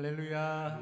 할렐루야.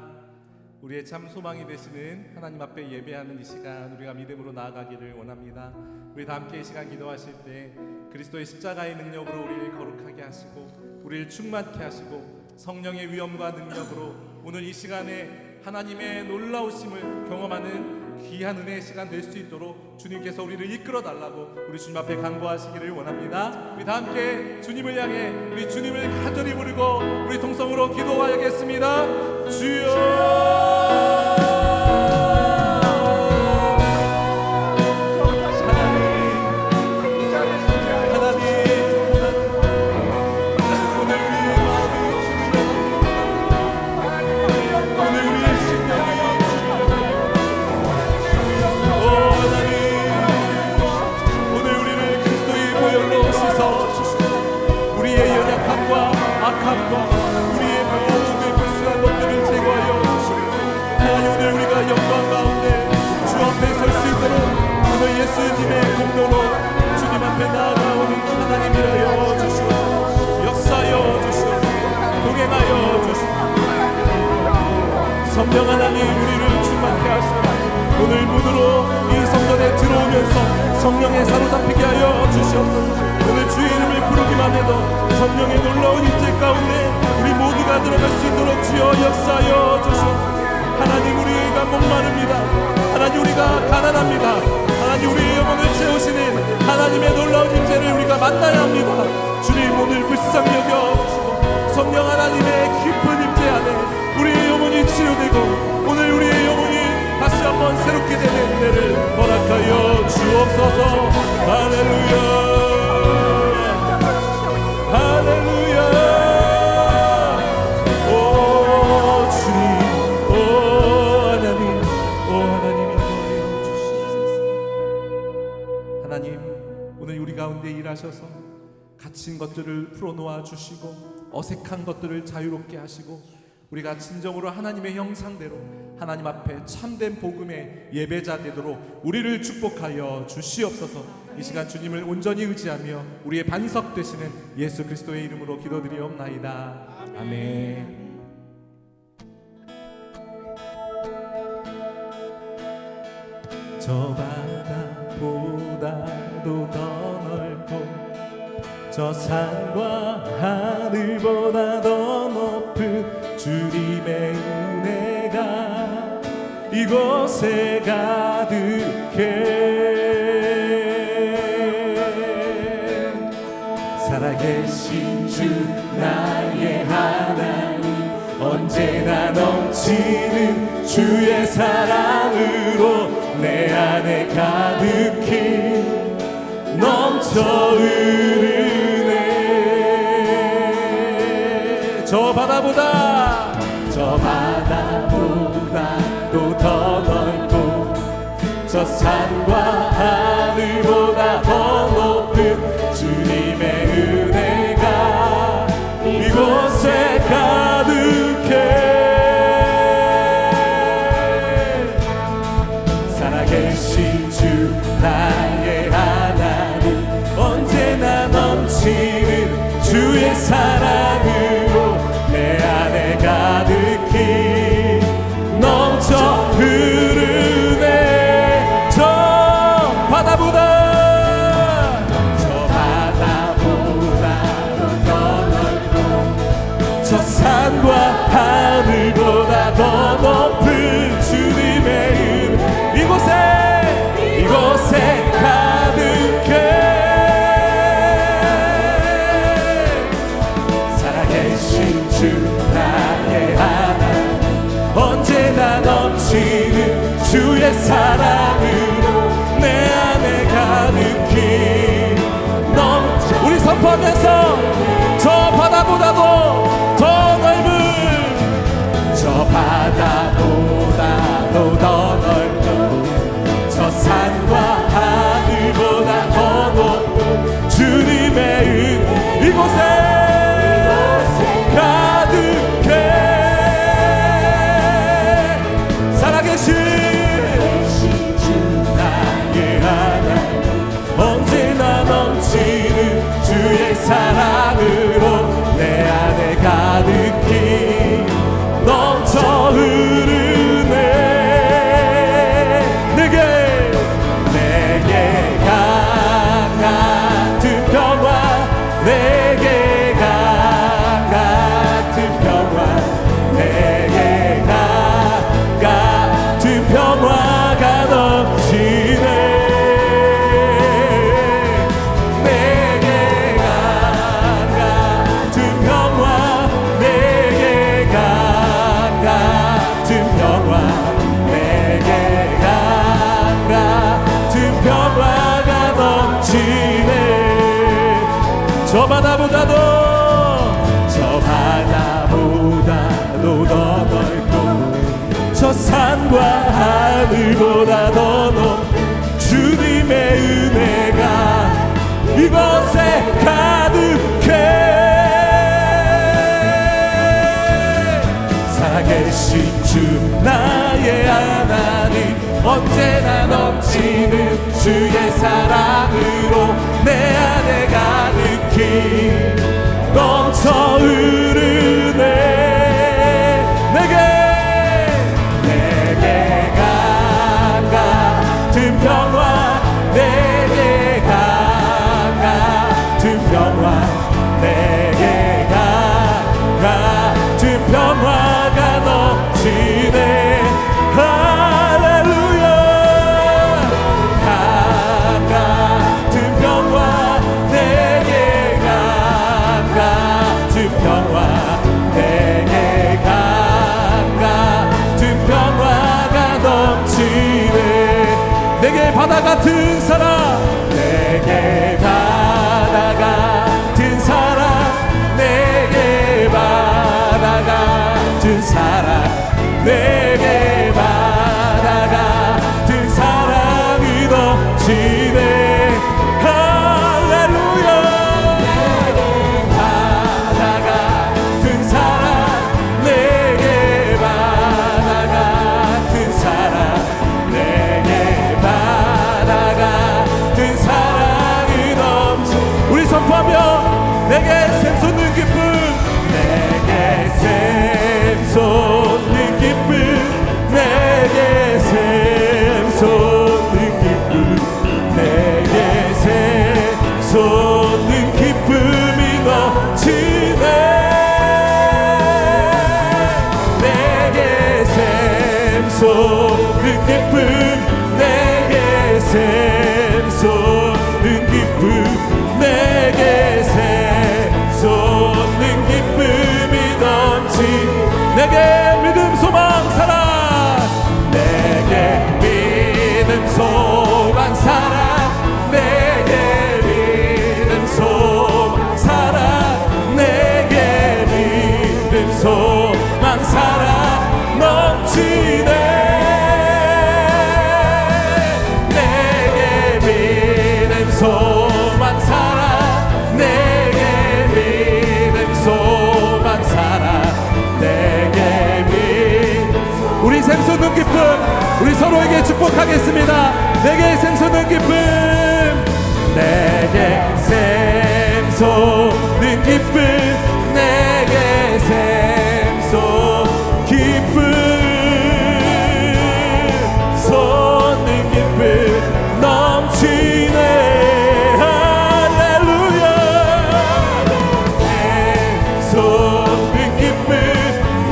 우리의 참 소망이 되시는 하나님 앞에 예배하는 이 시간, 우리가 믿음으로 나아가기를 원합니다. 우리 다 함께 이 시간 기도하실 때 그리스도의 십자가의 능력으로 우리를 거룩하게 하시고 우리를 충만케 하시고 성령의 위엄과 능력으로 오늘 이 시간에 하나님의 놀라우심을 경험하는 귀한 은혜의 시간 될 수 있도록 주님께서 우리를 이끌어 달라고 우리 주님 앞에 간구하시기를 원합니다. 우리 다 함께 주님을 향해 우리 주님을 간절히 부르고 우리 통성으로 기도하겠습니다. 주여, 우리의 모든 불순한 것들을 제거하여 주시고 하나님 오늘 우리가 영광 가운데 주 앞에 설 수 있도록 오늘 예수님의 공로로 주님 앞에 나아가오는 하나님이라여 주시옵소서. 역사여 주시옵소서. 동행하여 주시옵소서. 성령 하나님 우리를 충만케 하시고 오늘 문으로 이 성전에 들어오면서 성령에 사로잡히게 하여 주시옵소서. 오늘 주의 이름을 부르기만 해도 성령의 놀라운 인재 가운데 우리 모두가 들어갈 수 있도록 주여 역사여 주시옵소서. 하나님 우리가 목마릅니다. 하나님 우리가 가난합니다. 하나님 우리의 영혼을 채우시는 하나님의 놀라운 인재를 우리가 만나야 합니다. 주님 오늘 불쌍히 여겨주시고 성령 하나님의 깊은 임재 안에 우리의 영혼이 치료되고 오늘 우리의 영혼이 다시 한번 새롭게 되는 은혜를 허락하여 주옵소서. 할렐루야, 할렐루야. 오 주님, 오 하나님, 오 하나님 영광을 주시옵소서. 하나님 오늘 우리 가운데 일하셔서 갇힌 것들을 풀어놓아 주시고 어색한 것들을 자유롭게 하시고 우리가 진정으로 하나님의 형상대로 하나님 앞에 참된 복음의 예배자 되도록 우리를 축복하여 주시옵소서. 이 시간 주님을 온전히 의지하며 우리의 반석 되시는 예수 그리스도의 이름으로 기도드리옵나이다. 아멘. 저 바다보다도 더 넓고 저 산과 하늘보다 더 높은 주님의 은혜가 이곳에 가득해. 살아계신 주 나의 하나님 언제나 넘치는 주의 사랑으로 내 안에 가득히 넘쳐 흐르네. 저 바다보다 또 더 넓고 저 산과 하늘보다 더 높은 주님의 은혜가 이곳에 가득해. 살아계신 주 나의 하나님 언제나 넘치는 주의 사랑으로 내 안에 가득히 넘쳐 흐르네. 저 바다보다 더 넓고 저 산과 하늘보다 더 높은 주님의 은혜 이곳에 가득해. 살아계신 주 나의 하나님 언제나 넘치는 주의 사랑으로 내 안에 가득히 넘쳐. 우리 선포하면서 저 바다보다도 더 넓은 저 바다보다도 더 넓고 저 산과 하늘보다 더 높은 주님의 은혜 이곳에 가득해. 살아계신 주 나의 하나님 언제나 넘치는 주의 사랑을 되신 주 나의 하나님 언제나 넘치는 주의 사랑으로 내 안에 가득히 넘쳐 흐르네. 내게 같은 평화 내게 같은 평화 내게 같은 평화가 넘치네. 할렐루야. 같은 평화 내게 같은 평화 내게 같은 평화가 넘치네. 내게 바다 같은 사랑 내게 바다 같은 사랑 내게 바다 같은 사랑 내게 바다 같은 사랑이 넘치네. 할렐루야. 바다 같은 사랑 내게 바다 같은 사랑 내게 바다 같은 사랑이 넘치. 우리 선포하며 내게 샘솟는 기쁨 내게 샘솟는 기쁨 내게 샘솟는 기쁨 내게 샘솟는 기쁨이 넘치네. 내게 샘솟는 기쁨 내게 샘솟는 기쁨 내게 샘솟는 기쁨이 넘치. 내게 믿음 소망 사랑 내게 믿음 소망 사랑 내게 믿음 소망 사랑 내게 믿음 소망 사랑 넘치네. 내게 믿음 소망 사랑 내게 믿음 소망 사랑 내게 믿음. 우리 샘솟는 기쁨 우리 서로에게 축복하겠습니다. 내게 샘솟는 기쁨 내게 샘솟는 기쁨 내게 샘솟는 기쁨 솟는 기쁨 넘치네. 할렐루야. 샘솟는 기쁨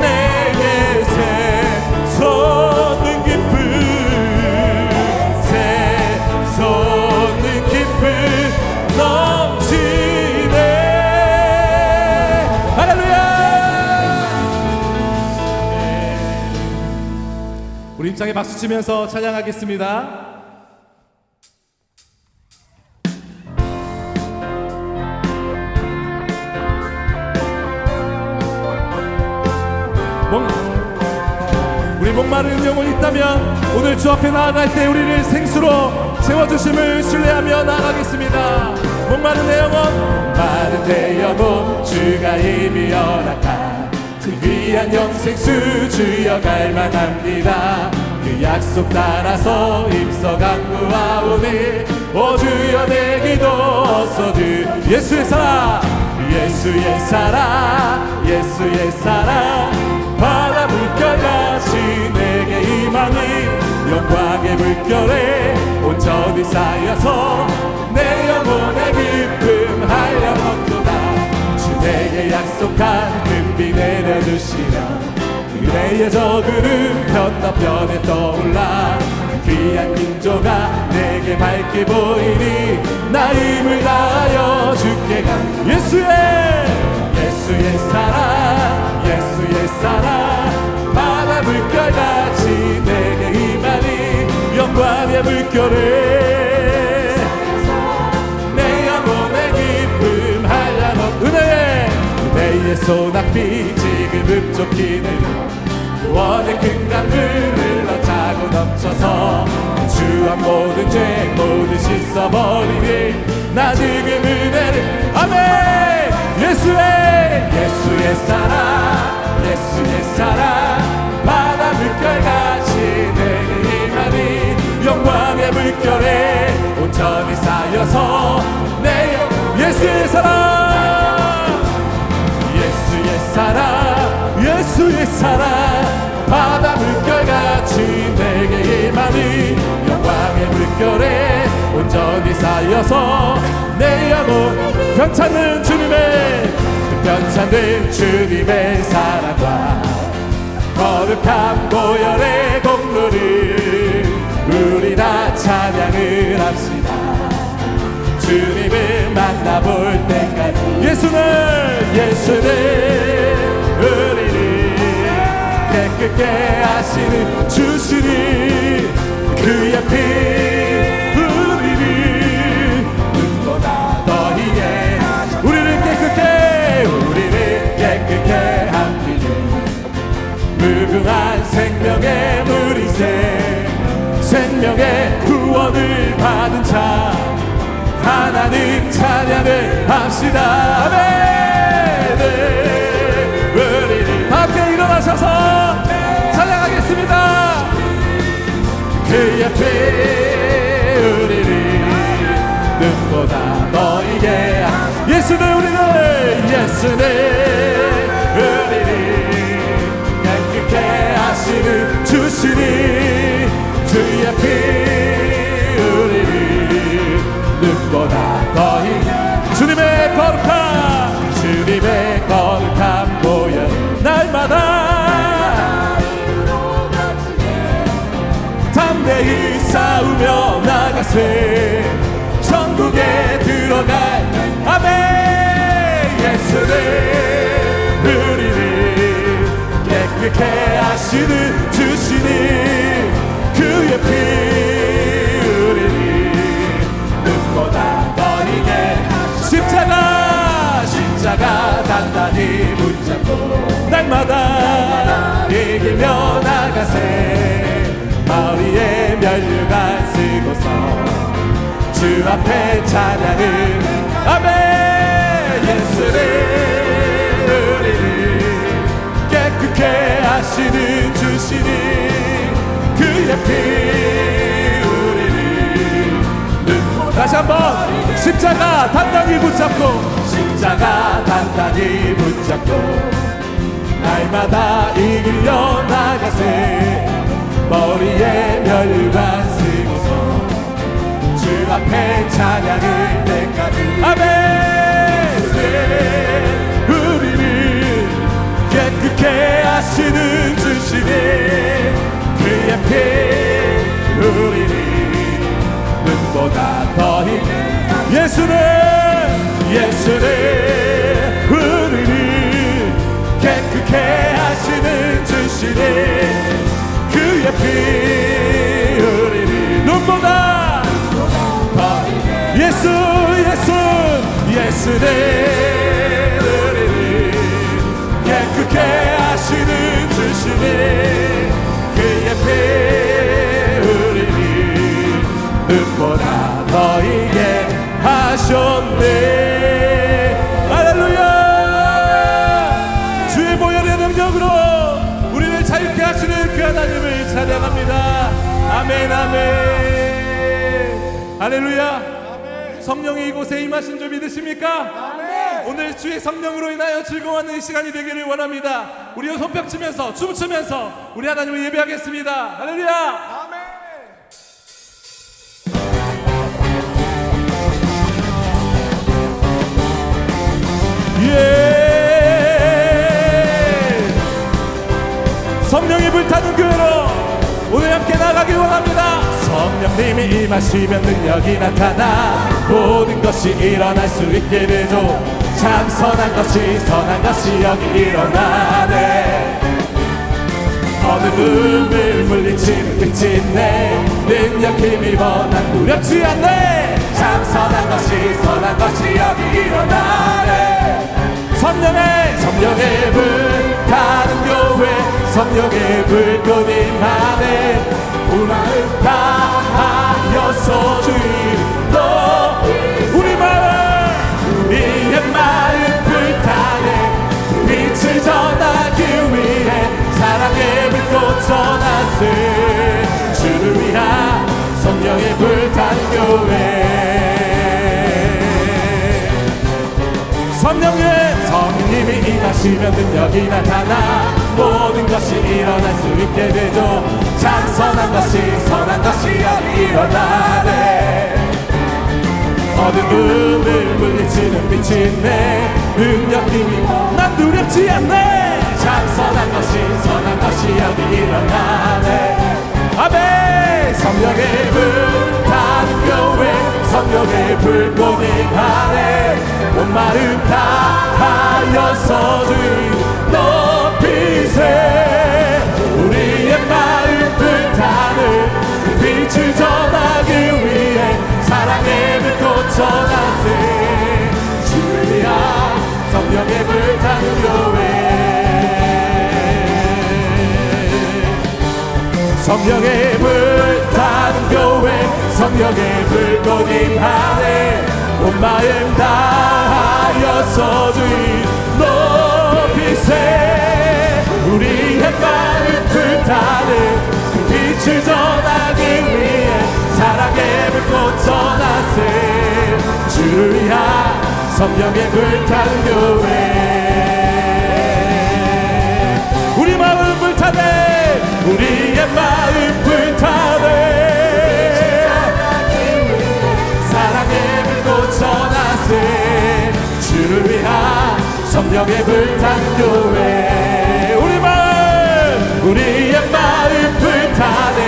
내게 샘솟는 기쁨 샘솟는 기쁨 넘치네. 할렐루야. 우리 힘차게 박수 치면서 찬양하겠습니다. 우리 목마른 영혼이 있다면 오늘 주 앞에 나아갈 때 우리를 생수로 채워주심을 신뢰하며 나아가겠습니다. 목마른 내 영혼 목마른 내 영혼 주가 이미 허락한 그 위한 영생수 주여 갈망합니다. 그 약속 따라서 입서 간구하오니 오 주여 내 기도 어서 예수의 사랑 예수의 사랑 예수의 사랑 바다 물결같이 내게 임하니 영광의 물결에 온전히 쌓여서 내 영혼의 기쁨 하려먹도다. 주 내게 약속한 금비 내려주시면 그대의 저 구름 건너편에 떠올라 귀한 인조가 내게 밝게 보이니 나 힘을 다하여 주께 가. 예수의 사랑 예수의 사랑 바다 물결같이 내게 임하니 영광의 물결에 내 영혼의 기쁨 한량없 은혜의 소낙비 지금 흡족히 내려 구원의 큰 강물 흘러차고 넘쳐서 주한 모든 죄 모두 씻어버리니 나 지금 은혜를 아멘. 예수의 사랑 예수의 사랑 예수의 사랑 바다 물결같이 내게 임하니 영광의 물결에 온전히 쌓여서 내 영혼 편찮는 주님의 편찮는 주님의 사랑과 거룩한 보혈의 공로를 우리 다 찬양을 합시다. 주님을 만나볼 때까지 예수는 우리를 깨끗게 하시는 주시니 그의 피 우리를 눈보다 더히게 우리를 깨끗게 함기는 무궁한 생명의 물이새 생명의 구원을 받은 자 하나님 찬양을 합시다. 아멘. 우리를 함께 일어나셔서 찬양하겠습니다. 그의 피 우리를 눈보다 너희게 예수는 우리를 깨끗게 하시는 주시니 주의 피 우리를 눈보다 더히 주님의 거룩한 보혈 날마다 담대히 싸우며 나가세 천국에 들어갈 아멘. 예수는 우리를 깨끗게 하시는 주시니 그의 피 우리를 눈보다 더히게 십자가 단단히 붙잡고 날마다 이기며 나가세 머리에 면류관 쓰고서 주 앞에 찬양을 아멘. 예수는 우리를 깨끗게 하시는 주시니 그의 피 우리를 눈보다 다시 한번 십자가 단단히 붙잡고 날마다 이기려 나가세 머리에 면류관 쓰고서 주 앞에 찬양을 때까지 아멘. 우리를 깨끗게 하시는 주시니 그의 피 우리를 눈보다 더히 예수는 우리를 깨끗게 하시는 주시니 그의 피 우리를 눈보다 더히 예수는 우리를 깨끗게 하시는 주시니 그의 피 우리를 눈보다 더히게 하셨네. 할렐루야. 주의 보혈의 능력으로 우리를 자유케 하시는 그 하나님을 찬양합니다. 아멘. 할렐루야. 성령이 이곳에 임하신 줄 믿으십니까? 아멘. 오늘 주의 성령으로 인하여 즐거워하는 이 시간이 되기를 원합니다. 우리 손뼉 치면서 춤추면서 우리 하나님을 예배하겠습니다. 할렐루야. 아멘. 성령이 불타는 교회로 오늘 함께 나가길 원합니다. 성령님이 임하시면 능력이 나타나 모든 것이 일어날 수 있게 되죠. 참 선한 것이 여기 일어나네. 어둠을 물리치는 빛이 있네. 능력 힘입어 난 두렵지 않네. 참 선한 것이 여기 일어나네. 성령의 불 타는 교회 성령의 불꽃 임하네. 우마음 다하여서 주의로 우리의 마음 불타네. 빛을 전하기 위해 사랑의 불꽃 전하세. 주를 위한 성령의 불탄 교회. 성령님이 임하시면 능력이 나타나 모든 것이 일어날 수 있게 되죠. 참 선한 것이 여기 일어나네. 어두움을 물리치는 빛이 내 능력 힘이 난 두렵지 않네. 참 선한 것이 여기 일어나네. 아멘. 성령의 불타는 교회, 성령의 불꽃이 가네. 온 마음 다하여서 주님 높이세. 우리의 마음 불타는 그 빛을 전하기 위해 사랑의 불꽃 전하세. 주를 위한 성령의 불타는 교회. 성령의 불타는 교회, 성령의 불꽃이 임하네. 온 마음 다하여서 주님 높이세. 우리의 마음 불타는 그 빛을 전하기 위해 사랑의 불꽃 전하세. 주를 위한 성령의 불타는 교회. 우리 마음 불타네. 우리의 마음 불타네. 사랑의 불꽃 전하세. 주를 위한 성령의 불타는 교회. 우리의 마음 불타네.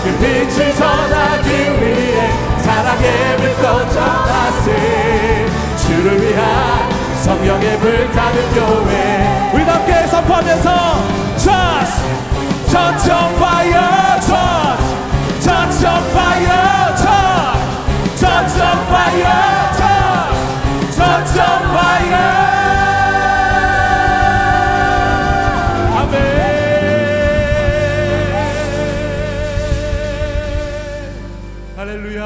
그 빛을 전하기 위해 사랑의 불꽃 전하세. 주를 위한 성령의 불타는 교회. 우리 함께 선포하면서 Touch on fire, touch on fire, touch on fire, touch on fire. 아멘. 할렐루야.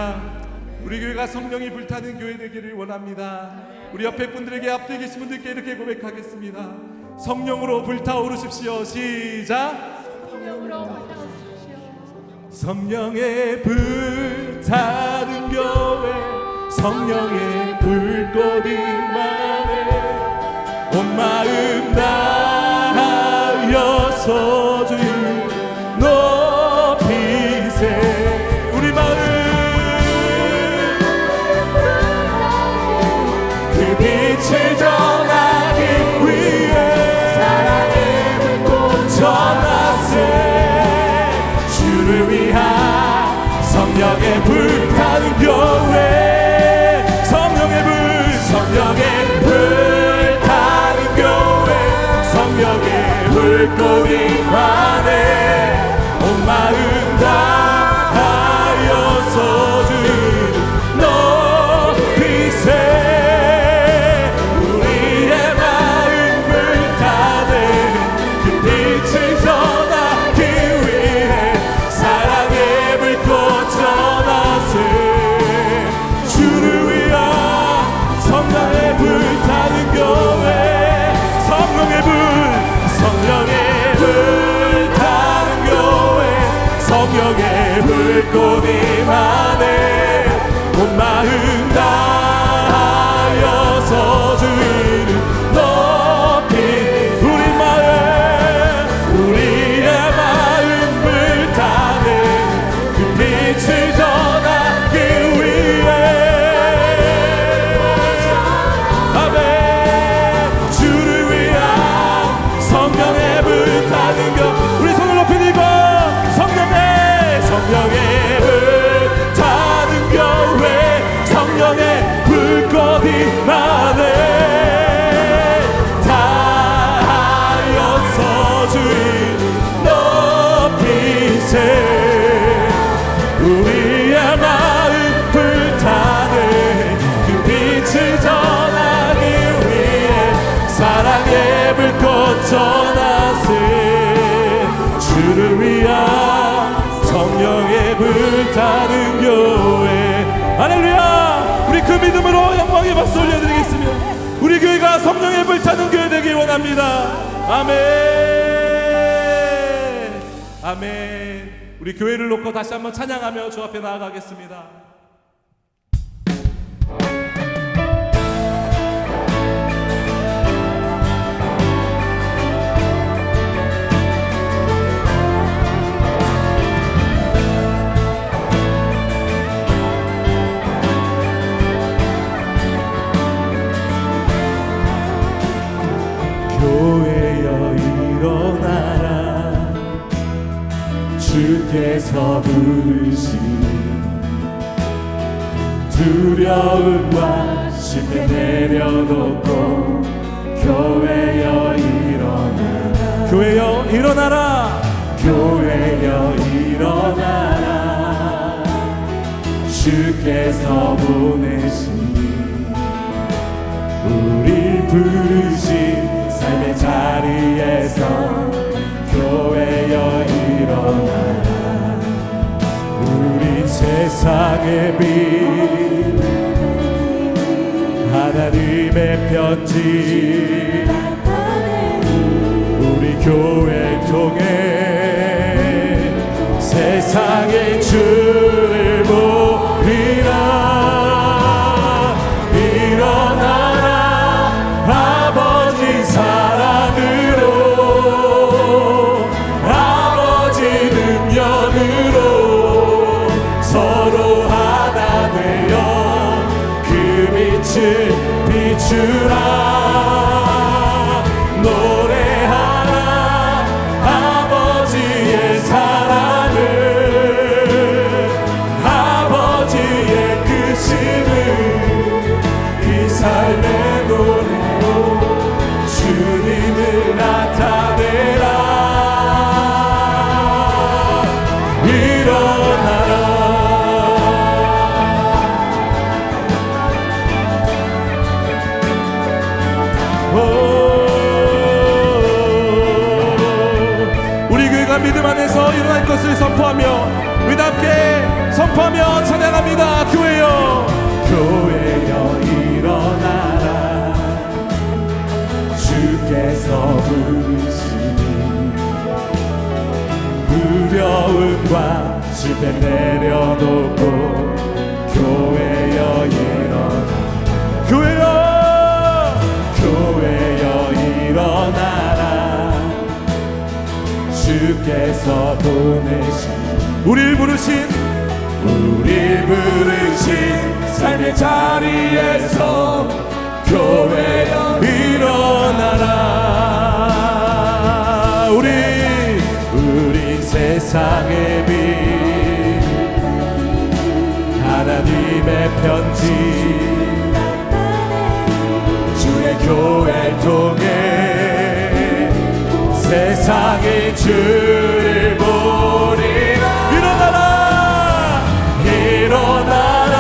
우리 교회가 성령이 불타는 교회 되기를 원합니다. 우리 옆에 분들에게 앞에 계신 분들께 이렇게 고백하겠습니다. 성령으로 불타오르십시오. 시작. 성령의 불타는 교회, 성령의 불꽃이 임하네. 온 마음 다하여서 주님 높이세. 우리 마음 그 빛을 전하기 위해 사랑의 불꽃 전하세. 주를 위한 성령의 불타는 교회. 성령의 불타는 교회. 성령의 불꽃이 임하네. 온 마음 다하여서 주님 높이세. 우리의 마음 불타는 그 빛을 전하기 위해 사랑의 불꽃 전하세. 주를 위한 성령의 불타는 교회. 성령의 불타는 교회. 성령의 불꽃이 임하네. 온 마음 다하여서 주를 높이. 우리의 마음 불타는 그 빛을 전하기 위해 아멘. 주를 위한 성령의 불타는 교회. 우리 손을 높이 들고 성령의 불타는 교회. 성령의 불꽃이 임하네. 다하여서 주님 높이세. 우리의 마음 불타는 그 빛을 전하기 위해 사랑의 불꽃 전하세. 주를 위한 성령의 불타는 교회. 할렐루야. 우리 그 믿음으로 영광의 박수 올려드리겠습니다. 우리 교회가 성령의 불타는 교회 되길 원합니다. 아멘. 아멘. 우리 교회를 놓고 다시 한번 찬양하며 주 앞에 나아가겠습니다. 주께서 부르신 두려움과 쉽게 내려놓고 교회여 일어나라 교회여 일어나라 교회여 일어나라 주께서 보내신 우리 부르신 삶의 자리에서 교회여 일어나라 우리 세상의 빛 하나님의 편지 우리 교회 통해 세상의 주를 보리라 일어나라 아버지 사랑으로 아버지 능력으로 서로 하나 되어 그 빛을 비추라 노래하라 아버지의 사랑을 아버지의 크심을 이 삶의 노래로 주님을 나타내라 일어나라 우리 교회가 믿음 안에서 일어날 것을 선포하며 우리 함께 선포하며 찬양합니다. 교회여 교회여 일어나라 주께서 부르시니 두려움과 실패 내려놓고 교회여 일어나라 교회여 교회여 일어나라 주께서 보내신 우리를 부르신 삶의 자리에서 교회여 일어나라 우리 세상의 빛 하나님의 편지 주의 교회를 통해 세상의 주를 보리라 일어나라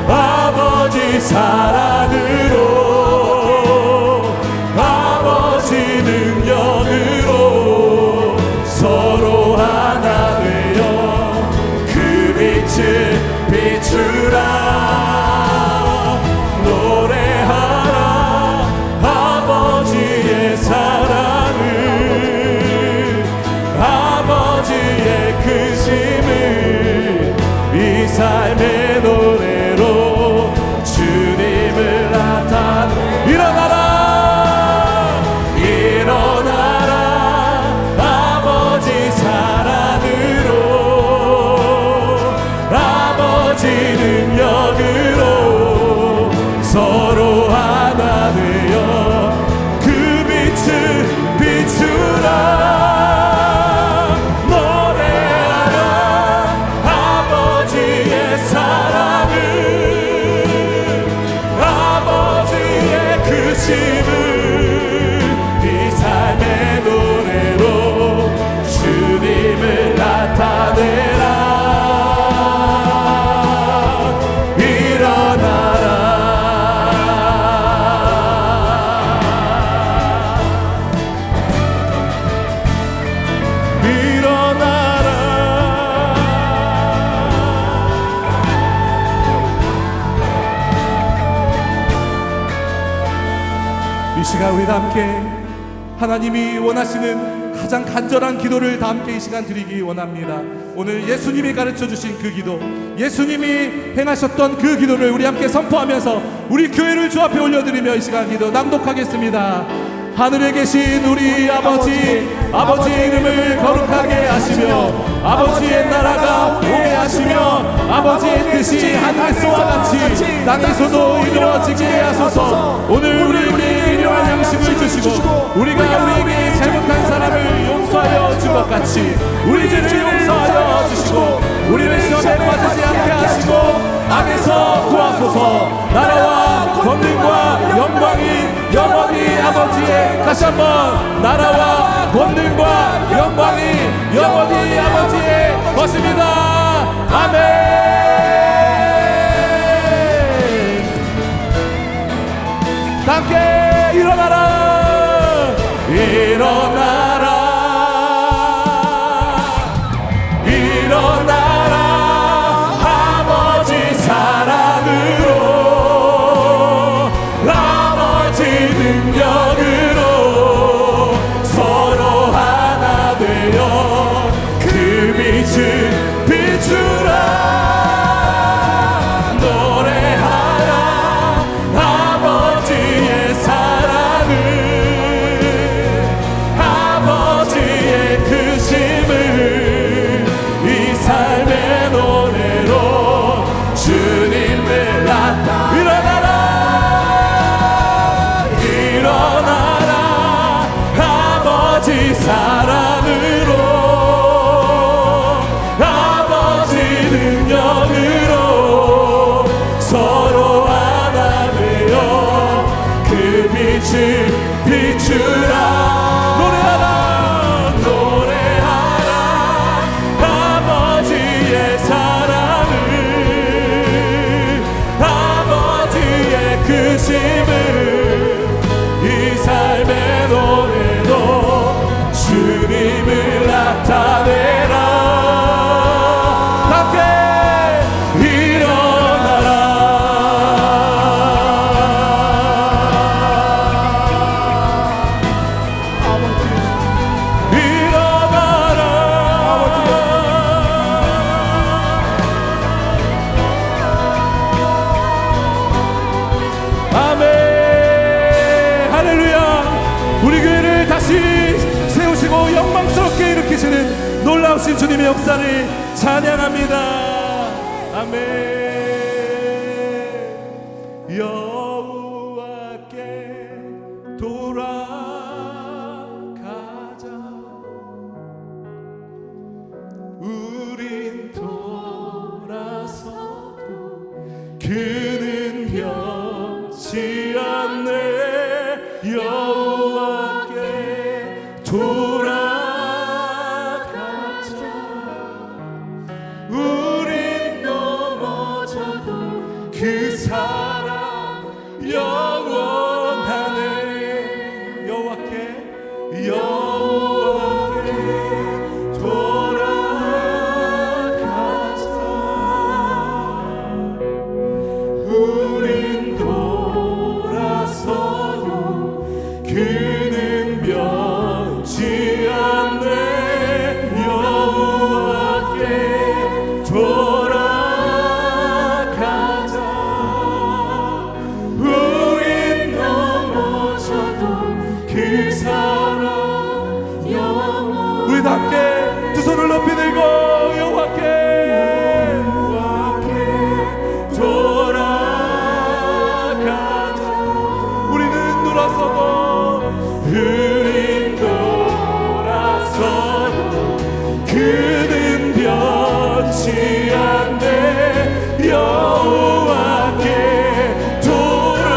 아버지 사랑으로 아버지 능력으로 서로 하나 되어 그 빛을 비추라 노래하라 아버지의 사랑을 아버지의 크심을 이 삶의 노래로 주님을 나타내 일어나라 아버지 사랑으로 아버지 능력으로 서로 하나 되어 그 빛을 비추라 이 삶의 노래로 주님을 나타내라 일어나라 이 시간 우리 다 함께 하나님이 원하시는 가장 간절한 기도를 다 함께 이 시간 드리기 원합니다. 오늘 예수님이 가르쳐주신 그 기도, 예수님이 행하셨던 그 기도를 우리 함께 선포하면서 우리 교회를 주 앞에 올려드리며 이 시간 기도 낭독하겠습니다. 하늘에 계신 우리 아버지 이름을 거룩하게 하시며 아버지의 나라가 오게 하시며 아버지의 뜻이 하늘에서와 같이 땅에서도 이루어지게 하소서. 오늘 우리에게 일용할 양식을 주시고 우리가 우리에게 잘못한 사람을 용서하여 준 것 같이 우리 죄를 용서하여 다시 한번 나라와 권능과 영광이 영원히 아버지의 것입니다. 아멘. 함께 일어나라, 일어나라, 일어나라. 아버지 사랑으로, 아버지 능력으로 서로 하나 되어 그 빛을 비추라. 노래하라 아버지의 사랑을, 아버지의 크심을 이 삶의 노래로 주님을 나타. 일어나라, 일어나라. 아버지 사랑으로, 아버지 능력으로 서로 하나 되어 그 빛을 비추라. 노래하라, 노래하라 아버지의 사랑을, 아버지의 크심을 이 삶의 노래로 주님을 나타내라. 함께 일어나라. 일어나라. 아멘. 할렐루야. 우리 교회를 다시 세우시고 영광스럽게 일으키시는 놀라우신 주님의 역사를 찬양합니다. 아멘. 여호와께 돌아가자. 우린 돌아서도 그는 변치 않네. 여호와께 돌아가자. 우린 넘어져도 그 사랑 영원하네. 여호와께, 여호와께 돌아가자. 우린 돌아서도 그는 변치 않네. 여호와께 돌아가자. 우린 넘어져도 그 사랑 영원. 우리 함께 두 손을 높이 들고 여호와께, 여호와께 돌아가자. 우리는 돌아서도, 우린 돌아서도 그는 변치 않네. 여호와께 돌아가자.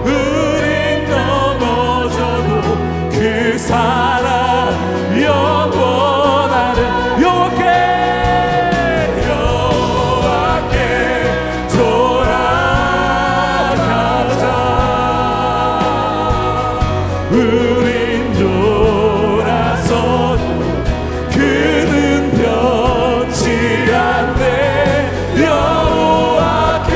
우린 넘어져도 그 사랑 영원하네. 여호와께, 여호와께 돌아가자. 우린 돌아서도 그는 변치 않네. 여호와께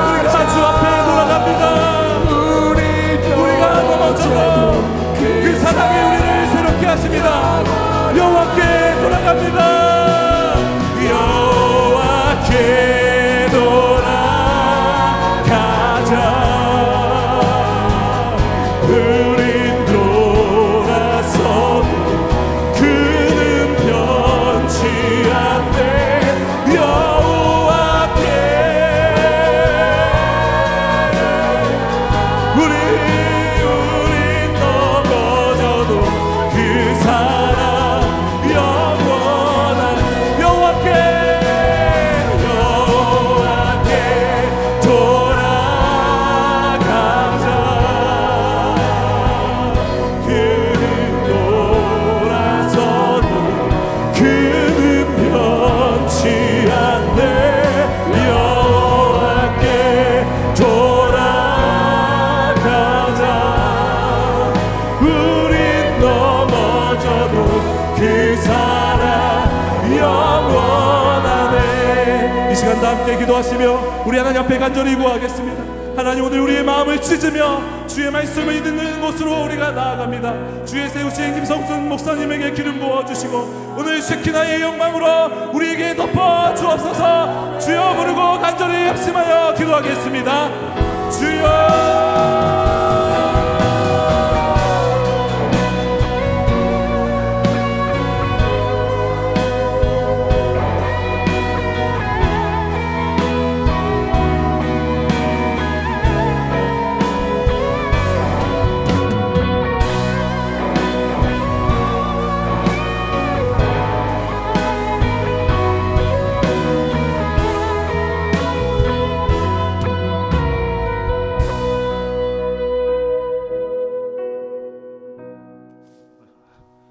우리가 주 앞에 돌아갑니다. 우리가 넘어져도 그 사랑이 우리를 새롭게 하십니다. 여호와께 돌아갑니다. 여호와께 돌아가자. 우린 돌아서도 그는 변치 않네. 여호와께 우린 넘어져도 그 사랑 영원한. 여호와께, 여호와께 시간 다 함께 기도하시며 우리 하나님 앞에 간절히 구하겠습니다. 하나님, 오늘 우리의 마음을 찢으며 주의 말씀을 듣는 곳으로 우리가 나아갑니다. 주의 세우신 김성순 목사님에게 기름 부어주시고 오늘 쉐키나의 영광으로 우리에게 덮어 주옵소서. 주여 부르고 간절히 합심하여 기도하겠습니다. 주여.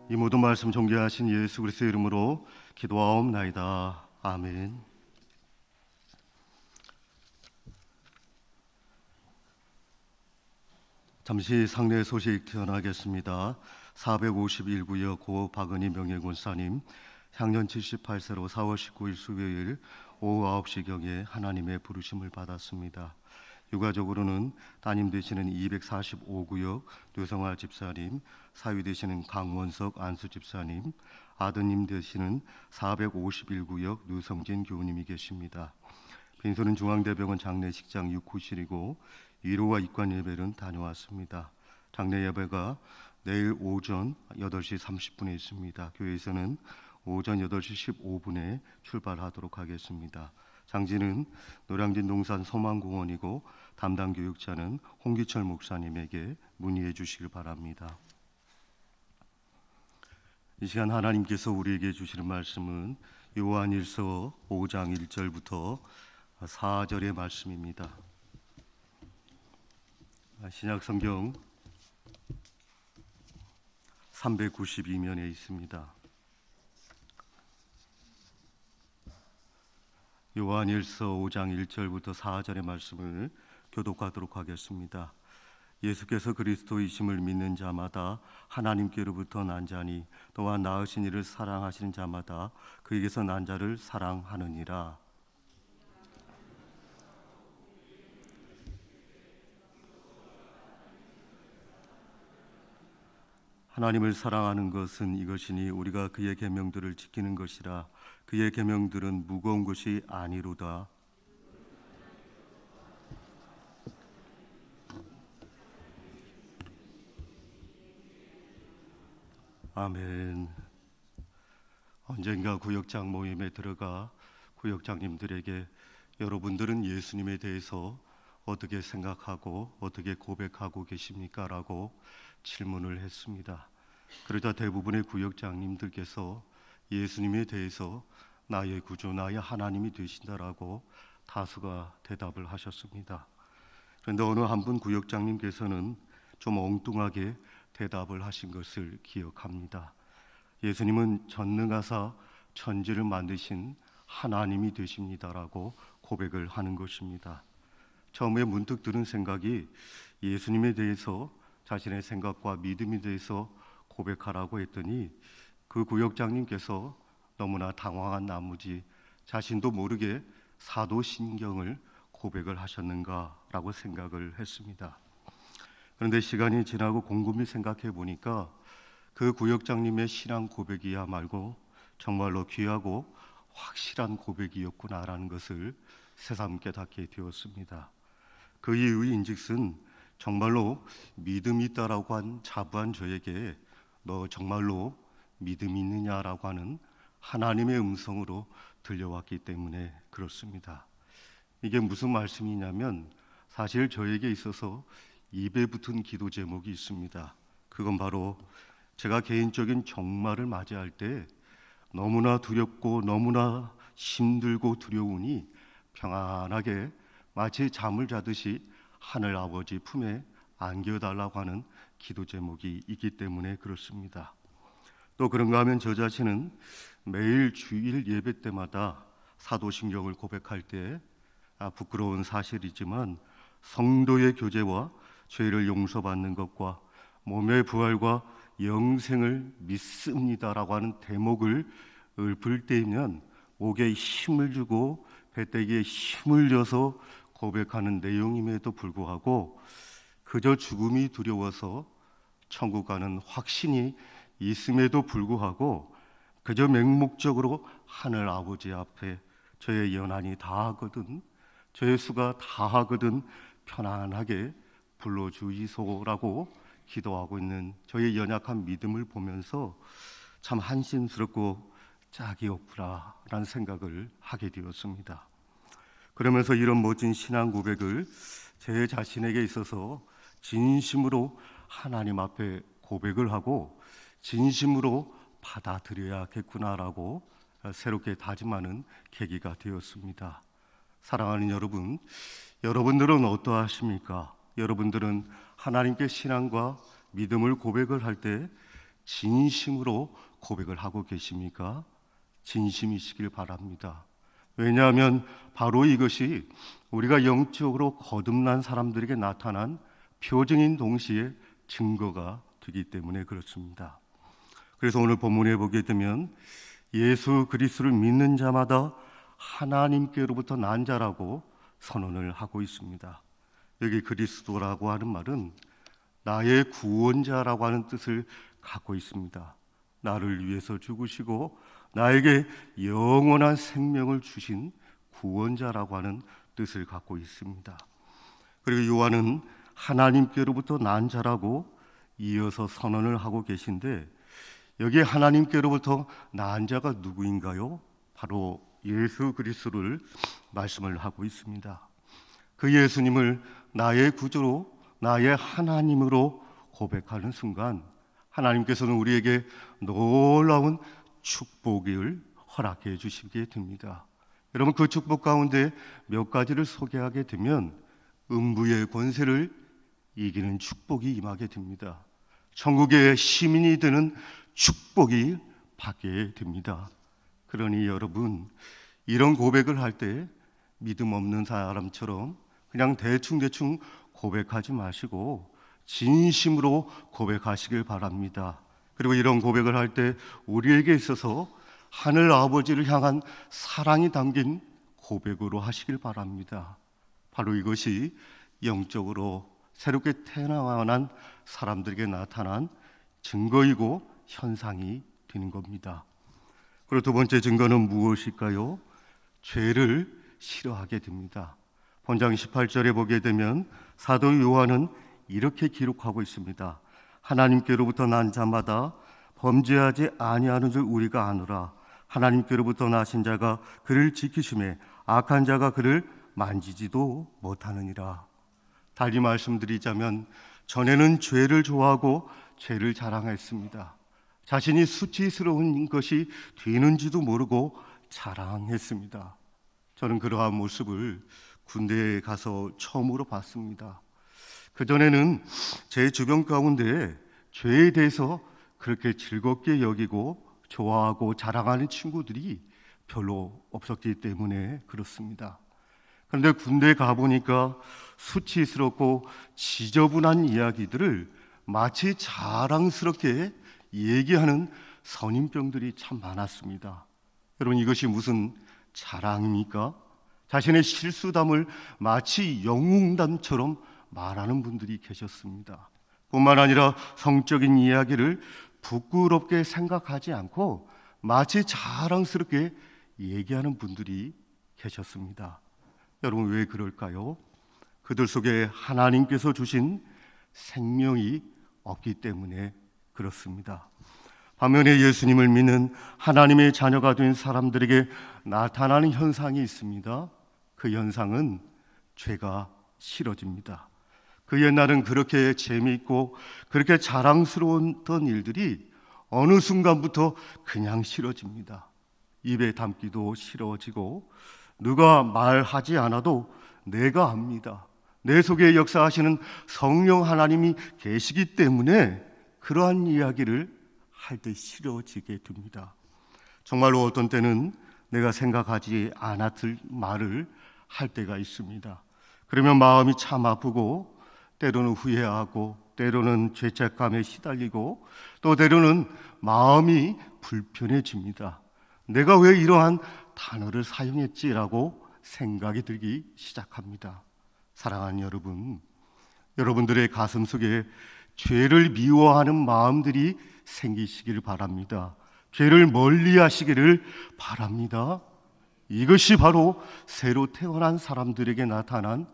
이 모든 말씀 존귀하신 예수 그리스도의 이름으로 기도하옵나이다. 아멘. 잠시 상례 소식 전하겠습니다. 451구역 고 박은희 명예권사님 향년 78세로 4월 19일 수요일 오후 9시경에 하나님의 부르심을 받았습니다. 유가족으로는 따님 되시는 245구역 류성화 집사님, 사위 되시는 강원석 안수 집사님, 아드님 되시는 451구역 류성진 교우님이 계십니다. 빈소는 중앙대병원 장례식장 6호실이고 위로와 입관 예배는 다녀왔습니다. 장례 예배가 내일 오전 8시 30분에 있습니다. 교회에서는 오전 8시 15분에 출발하도록 하겠습니다. 장지는 노량진 농산 소망공원이고 담당 교육자는 홍기철 목사님에게 문의해 주시길 바랍니다. 이 시간 하나님께서 우리에게 주시는 말씀은 요한일서 5장 1절부터 4절의 말씀입니다. 신약성경 392면에 있습니다. 요한일서 5장 1절부터 4절의 말씀을 교독하도록 하겠습니다. 예수께서 그리스도이심을 믿는 자마다 하나님께로부터 난 자니 또한 낳으신 이를 사랑하시는 자마다 그에게서 난 자를 사랑하느니라. 하나님을 사랑하는 것은 이것이니 우리가 그의 계명들을 지키는 것이라. 그의 계명들은 무거운 것이 아니로다. 아멘. 언젠가 구역장 모임에 들어가 구역장님들에게 여러분들은 예수님에 대해서 어떻게 생각하고 어떻게 고백하고 계십니까? 라고 질문을 했습니다. 그러자 대부분의 구역장님들께서 예수님에 대해서 나의 구주, 나의 하나님이 되신다라고 다수가 대답을 하셨습니다. 그런데 어느 한 분 구역장님께서는 좀 엉뚱하게 대답을 하신 것을 기억합니다. 예수님은 전능하사 천지를 만드신 하나님이 되십니다라고 고백을 하는 것입니다. 처음에 문득 드는 생각이 예수님에 대해서 자신의 생각과 믿음에 대해서 고백하라고 했더니 그 구역장님께서 너무나 당황한 나머지 자신도 모르게 사도신경을 고백을 하셨는가라고 생각을 했습니다. 그런데 시간이 지나고 곰곰이 생각해 보니까 그 구역장님의 신앙 고백이야말로 정말로 귀하고 확실한 고백이었구나라는 것을 새삼 깨닫게 되었습니다. 그 이유인즉슨 정말로 믿음이 있다라고 한 자부한 저에게 너 정말로 믿음이 있느냐라고 하는 하나님의 음성으로 들려왔기 때문에 그렇습니다. 이게 무슨 말씀이냐면 사실 저에게 있어서 입에 붙은 기도 제목이 있습니다. 그건 바로 제가 개인적인 종말을 맞이할 때 너무나 두렵고 너무나 힘들고 두려우니 평안하게 마치 잠을 자듯이 하늘 아버지 품에 안겨달라고 하는 기도 제목이 있기 때문에 그렇습니다. 또 그런가 하면 저 자신은 매일 주일 예배 때마다 사도신경을 고백할 때 부끄러운 사실이지만 성도의 교제와 죄를 용서받는 것과 몸의 부활과 영생을 믿습니다라고 하는 대목을 읊을 때이면 목에 힘을 주고 배때기에 힘을 줘서 고백하는 내용임에도 불구하고 그저 죽음이 두려워서 천국 가는 확신이 있음에도 불구하고 그저 맹목적으로 하늘 아버지 앞에 저의 연한이 다하거든, 저의 수가 다하거든 편안하게 불러주이소라고 기도하고 있는 저의 연약한 믿음을 보면서 참 한심스럽고 짝이 없구나라는 생각을 하게 되었습니다. 그러면서 이런 멋진 신앙 고백을 제 자신에게 있어서 진심으로 하나님 앞에 고백을 하고 진심으로 받아들여야겠구나라고 새롭게 다짐하는 계기가 되었습니다. 사랑하는 여러분, 여러분들은 어떠하십니까? 여러분들은 하나님께 신앙과 믿음을 고백을 할 때 진심으로 고백을 하고 계십니까? 진심이시길 바랍니다. 왜냐하면 바로 이것이 우리가 영적으로 거듭난 사람들에게 나타난 표징인 동시에 증거가 되기 때문에 그렇습니다. 그래서 오늘 본문에 보게 되면 예수 그리스도를 믿는 자마다 하나님께로부터 난 자라고 선언을 하고 있습니다. 여기 그리스도라고 하는 말은 나의 구원자라고 하는 뜻을 갖고 있습니다. 나를 위해서 죽으시고 나에게 영원한 생명을 주신 구원자라고 하는 뜻을 갖고 있습니다. 그리고 요한은 하나님께로부터 난 자라고 이어서 선언을 하고 계신데 여기에 하나님께로부터 난 자가 누구인가요? 바로 예수 그리스도를 말씀을 하고 있습니다. 그 예수님을 나의 구주로 나의 하나님으로 고백하는 순간 하나님께서는 우리에게 놀라운 축복을 허락해 주시게 됩니다. 여러분, 그 축복 가운데 몇 가지를 소개하게 되면 음부의 권세를 이기는 축복이 임하게 됩니다. 천국의 시민이 되는 축복이 받게 됩니다. 그러니 여러분, 이런 고백을 할 때 믿음 없는 사람처럼 그냥 대충 고백하지 마시고 진심으로 고백하시길 바랍니다. 그리고 이런 고백을 할 때 우리에게 있어서 하늘 아버지를 향한 사랑이 담긴 고백으로 하시길 바랍니다. 바로 이것이 영적으로 새롭게 태어난 사람들에게 나타난 증거이고 현상이 되는 겁니다. 그리고 두 번째 증거는 무엇일까요? 죄를 싫어하게 됩니다. 본장 18절에 보게 되면 사도 요한은 이렇게 기록하고 있습니다. 하나님께로부터 난 자마다 범죄하지 아니하는 줄 우리가 아노라. 하나님께로부터 나신 자가 그를 지키심에 악한 자가 그를 만지지도 못하느니라. 달리 말씀드리자면 전에는 죄를 좋아하고 죄를 자랑했습니다. 자신이 수치스러운 것이 되는지도 모르고 자랑했습니다. 저는 그러한 모습을 군대에 가서 처음으로 봤습니다. 그전에는 제 주변 가운데 죄에 대해서 그렇게 즐겁게 여기고 좋아하고 자랑하는 친구들이 별로 없었기 때문에 그렇습니다. 그런데 군대에 가보니까 수치스럽고 지저분한 이야기들을 마치 자랑스럽게 얘기하는 선임병들이 참 많았습니다. 여러분, 이것이 무슨 자랑입니까? 자신의 실수담을 마치 영웅담처럼 말하는 분들이 계셨습니다. 뿐만 아니라 성적인 이야기를 부끄럽게 생각하지 않고 마치 자랑스럽게 얘기하는 분들이 계셨습니다. 여러분, 왜 그럴까요? 그들 속에 하나님께서 주신 생명이 없기 때문에 그렇습니다. 반면에 예수님을 믿는 하나님의 자녀가 된 사람들에게 나타나는 현상이 있습니다. 그 현상은 죄가 싫어집니다. 그 옛날은 그렇게 재미있고 그렇게 자랑스러웠던 일들이 어느 순간부터 그냥 싫어집니다. 입에 담기도 싫어지고 누가 말하지 않아도 내가 압니다. 내 속에 역사하시는 성령 하나님이 계시기 때문에 그러한 이야기를 할 때 싫어지게 됩니다. 정말로 어떤 때는 내가 생각하지 않았을 말을 할 때가 있습니다. 그러면 마음이 참 아프고 때로는 후회하고 때로는 죄책감에 시달리고 또 때로는 마음이 불편해집니다. 내가 왜 이러한 단어를 사용했지라고 생각이 들기 시작합니다. 사랑하는 여러분, 여러분들의 가슴 속에 죄를 미워하는 마음들이 생기시기를 바랍니다. 죄를 멀리 하시기를 바랍니다. 이것이 바로 새로 태어난 사람들에게 나타난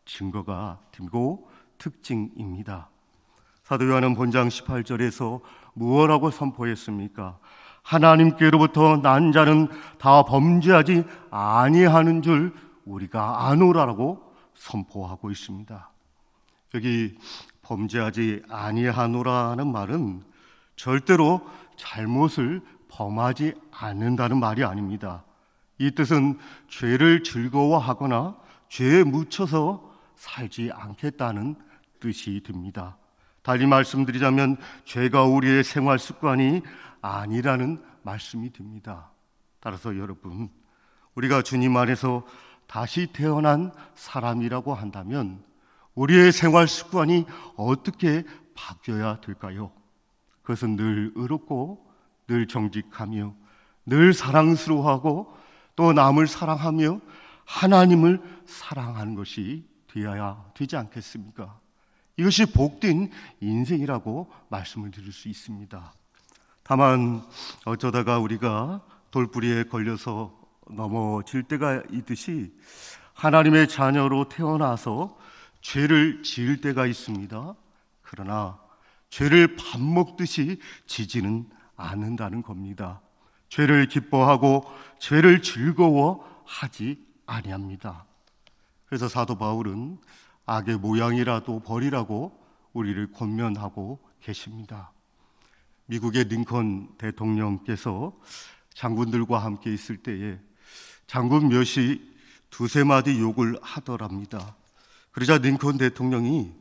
증거가 되고 특징입니다. 사도 요한은 본장 18절에서 무엇라고 선포했습니까? 하나님께로부터 난 자는 다 범죄하지 아니하는 줄 우리가 아노라라고 선포하고 있습니다. 여기 범죄하지 아니하노라는 말은 절대로 잘못을 범하지 않는다는 말이 아닙니다. 이 뜻은 죄를 즐거워하거나 죄에 묻혀서 살지 않겠다는 뜻이 듭니다. 달리 말씀드리자면 죄가 우리의 생활 습관이 아니라는 말씀이 듭니다. 따라서 여러분, 우리가 주님 안에서 다시 태어난 사람이라고 한다면 우리의 생활 습관이 어떻게 바뀌어야 될까요? 그것은 늘 의롭고 늘 정직하며 늘 사랑스러워하고 또 남을 사랑하며 하나님을 사랑하는 것이 되어야 되지 않겠습니까? 이것이 복된 인생이라고 말씀을 드릴 수 있습니다. 다만 어쩌다가 우리가 돌부리에 걸려서 넘어질 때가 있듯이 하나님의 자녀로 태어나서 죄를 지을 때가 있습니다. 그러나 죄를 밥 먹듯이 지지는 않는다는 겁니다. 죄를 기뻐하고 죄를 즐거워하지 아니합니다. 그래서 사도 바울은 악의 모양이라도 버리라고 우리를 권면하고 계십니다. 미국의 링컨 대통령께서 장군들과 함께 있을 때에 장군 몇이 두세 마디 욕을 하더랍니다. 그러자 링컨 대통령이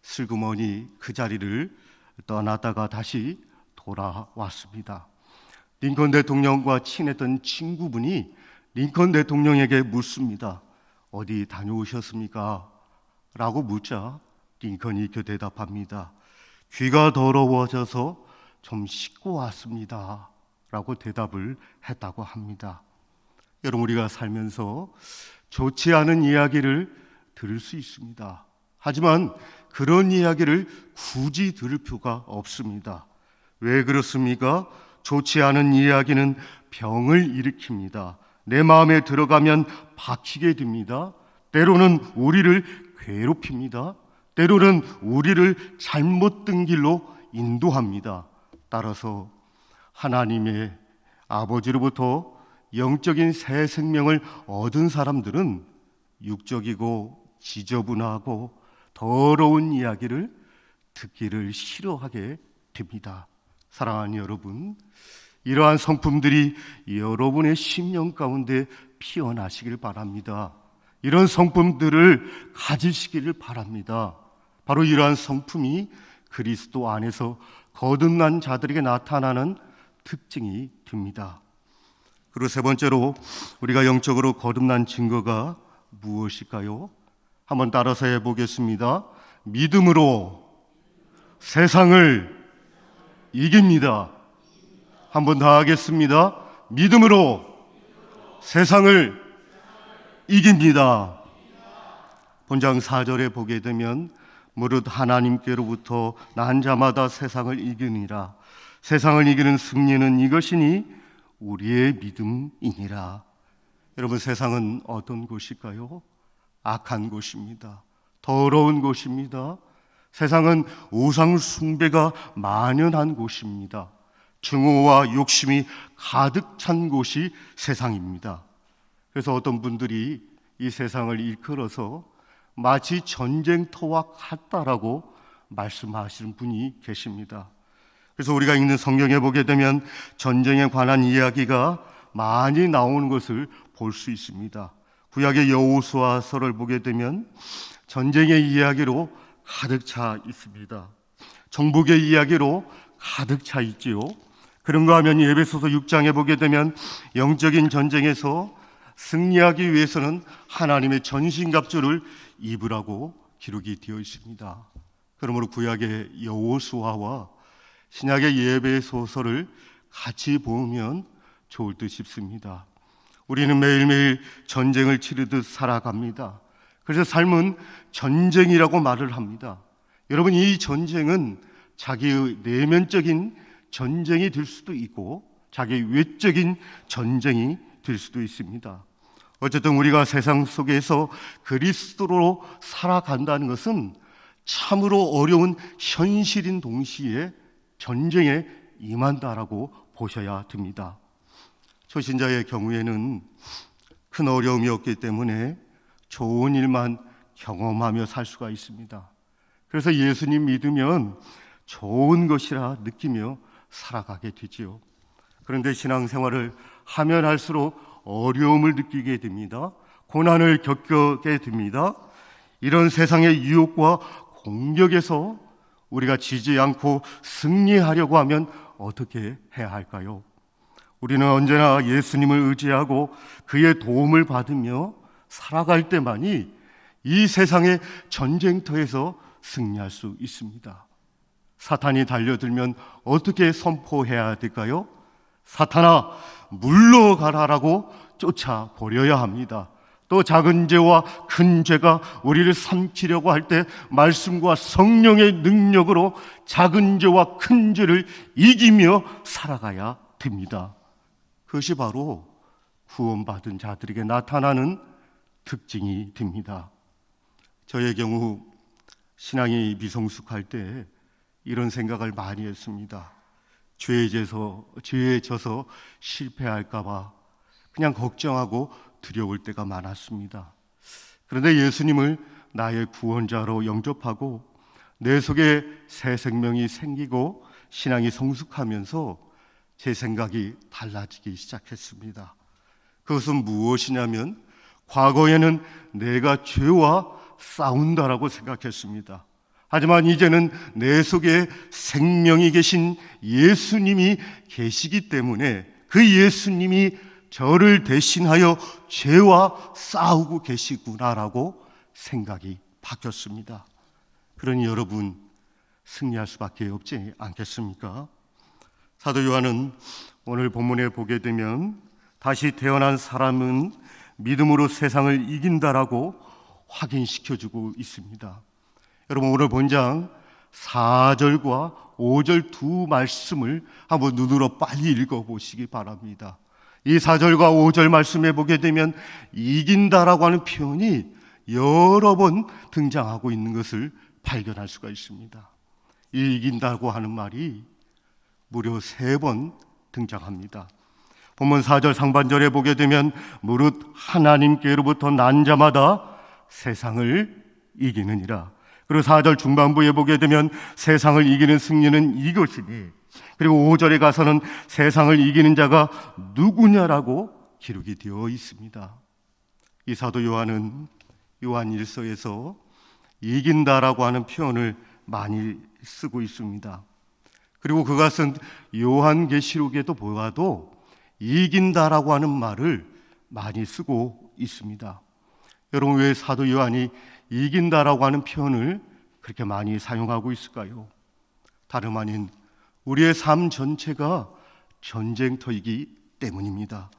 슬그머니 그 자리를 떠나다가 다시 돌아왔습니다. 링컨 대통령과 친했던 친구분이 링컨 대통령에게 묻습니다. 어디 다녀오셨습니까? 라고 묻자 링컨이 이렇게 대답합니다. 귀가 더러워져서 좀 씻고 왔습니다. 라고 대답을 했다고 합니다. 여러분, 우리가 살면서 좋지 않은 이야기를 들을 수 있습니다. 하지만 그런 이야기를 굳이 들을 필요가 없습니다. 왜 그렇습니까? 좋지 않은 이야기는 병을 일으킵니다. 내 마음에 들어가면 박히게 됩니다. 때로는 우리를 괴롭힙니다. 때로는 우리를 잘못된 길로 인도합니다. 따라서 하나님의 아버지로부터 영적인 새 생명을 얻은 사람들은 육적이고 지저분하고 더러운 이야기를 듣기를 싫어하게 됩니다. 사랑하는 여러분, 이러한 성품들이 여러분의 심령 가운데 피어나시길 바랍니다. 이런 성품들을 가지시기를 바랍니다. 바로 이러한 성품이 그리스도 안에서 거듭난 자들에게 나타나는 특징이 됩니다. 그리고 세 번째로 우리가 영적으로 거듭난 증거가 무엇일까요? 한번 따라서 해보겠습니다. 믿음으로 세상을 이깁니다. 한번 더 하겠습니다. 믿음으로 세상을 이깁니다. 본장 4절에 보게 되면 무릇 하나님께로부터 난 자마다 세상을 이기니라. 세상을 이기는 승리는 이것이니 우리의 믿음이니라. 여러분, 세상은 어떤 곳일까요? 악한 곳입니다. 더러운 곳입니다. 세상은 우상 숭배가 만연한 곳입니다. 증오와 욕심이 가득 찬 곳이 세상입니다. 그래서 어떤 분들이 이 세상을 일컬어서 마치 전쟁터와 같다라고 말씀하시는 분이 계십니다. 그래서 우리가 읽는 성경에 보게 되면 전쟁에 관한 이야기가 많이 나오는 것을 볼 수 있습니다. 구약의 여호수아서를 보게 되면 전쟁의 이야기로 가득 차 있습니다. 정복의 이야기로 가득 차 있지요. 그런가 하면 에베소서 6장에 보게 되면 영적인 전쟁에서 승리하기 위해서는 하나님의 전신갑주를 입으라고 기록이 되어 있습니다. 그러므로 구약의 여호수아와 신약의 예배소서를 같이 보면 좋을 듯 싶습니다. 우리는 매일매일 전쟁을 치르듯 살아갑니다. 그래서 삶은 전쟁이라고 말을 합니다. 여러분, 이 전쟁은 자기의 내면적인 전쟁이 될 수도 있고 자기 외적인 전쟁이 될 수도 있습니다. 어쨌든 우리가 세상 속에서 그리스도로 살아간다는 것은 참으로 어려운 현실인 동시에 전쟁에 임한다라고 보셔야 됩니다. 초신자의 경우에는 큰 어려움이 없기 때문에 좋은 일만 경험하며 살 수가 있습니다. 그래서 예수님 믿으면 좋은 것이라 느끼며 살아가게 되지요. 그런데 신앙생활을 하면 할수록 어려움을 느끼게 됩니다. 고난을 겪게 됩니다. 이런 세상의 유혹과 공격에서 우리가 지지 않고 승리하려고 하면 어떻게 해야 할까요? 우리는 언제나 예수님을 의지하고 그의 도움을 받으며 살아갈 때만이 이 세상의 전쟁터에서 승리할 수 있습니다. 사탄이 달려들면 어떻게 선포해야 될까요? 사탄아, 물러가라라고 쫓아버려야 합니다. 또 작은 죄와 큰 죄가 우리를 삼키려고 할 때 말씀과 성령의 능력으로 작은 죄와 큰 죄를 이기며 살아가야 됩니다. 그것이 바로 구원받은 자들에게 나타나는 특징이 됩니다. 저의 경우 신앙이 미성숙할 때 이런 생각을 많이 했습니다. 죄에 져서 실패할까 봐 그냥 걱정하고 두려울 때가 많았습니다. 그런데 예수님을 나의 구원자로 영접하고 내 속에 새 생명이 생기고 신앙이 성숙하면서 제 생각이 달라지기 시작했습니다. 그것은 무엇이냐면 과거에는 내가 죄와 싸운다라고 생각했습니다. 하지만 이제는 내 속에 생명이 계신 예수님이 계시기 때문에 그 예수님이 저를 대신하여 죄와 싸우고 계시구나라고 생각이 바뀌었습니다. 그러니 여러분, 승리할 수밖에 없지 않겠습니까? 사도 요한은 오늘 본문에 보게 되면 다시 태어난 사람은 믿음으로 세상을 이긴다라고 확인시켜주고 있습니다. 여러분, 오늘 본장 4절과 5절 두 말씀을 한번 눈으로 빨리 읽어보시기 바랍니다. 이 4절과 5절 말씀에 보게 되면 이긴다라고 하는 표현이 여러 번 등장하고 있는 것을 발견할 수가 있습니다. 이 이긴다고 하는 말이 무려 3번 등장합니다. 본문 4절 상반절에 보게 되면 무릇 하나님께로부터 난 자마다 세상을 이기느니라. 그리고 4절 중반부에 보게 되면 세상을 이기는 승리는 이것이니, 그리고 5절에 가서는 세상을 이기는 자가 누구냐라고 기록이 되어 있습니다. 이 사도 요한은 요한 1서에서 이긴다라고 하는 표현을 많이 쓰고 있습니다. 그리고 그것은 요한계시록에도 보아도 이긴다라고 하는 말을 많이 쓰고 있습니다. 여러분, 왜 사도 요한이 이긴다라고 하는 표현을 그렇게 많이 사용하고 있을까요? 다름 아닌 우리의 삶 전체가 전쟁터이기 때문입니다.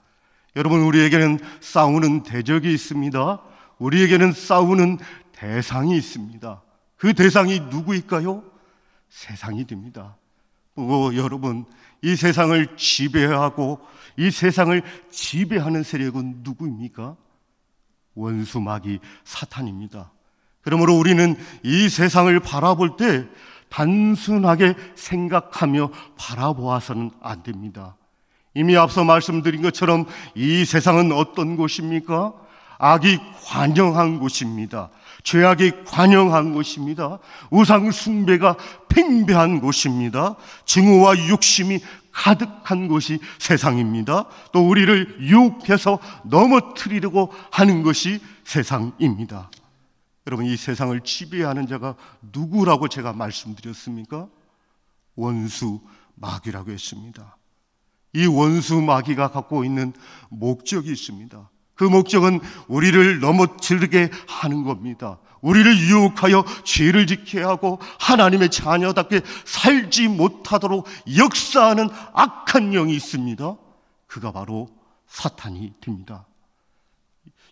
여러분, 우리에게는 싸우는 대적이 있습니다. 우리에게는 싸우는 대상이 있습니다. 그 대상이 누구일까요? 세상이 됩니다. 그리고 여러분, 이 세상을 지배하고 이 세상을 지배하는 세력은 누구입니까? 원수 마귀 사탄입니다. 그러므로 우리는 이 세상을 바라볼 때 단순하게 생각하며 바라보아서는 안 됩니다. 이미 앞서 말씀드린 것처럼 이 세상은 어떤 곳입니까? 악이 관영한 곳입니다. 죄악이 관영한 곳입니다. 우상 숭배가 팽배한 곳입니다. 증오와 욕심이 가득한 곳이 세상입니다. 또 우리를 유혹해서 넘어뜨리려고 하는 것이 세상입니다. 여러분, 이 세상을 지배하는 자가 누구라고 제가 말씀드렸습니까? 원수 마귀라고 했습니다. 이 원수 마귀가 갖고 있는 목적이 있습니다. 그 목적은 우리를 넘어뜨리게 하는 겁니다. 우리를 유혹하여 죄를 짓게 하고 하나님의 자녀답게 살지 못하도록 역사하는 악한 영이 있습니다. 그가 바로 사탄이 됩니다.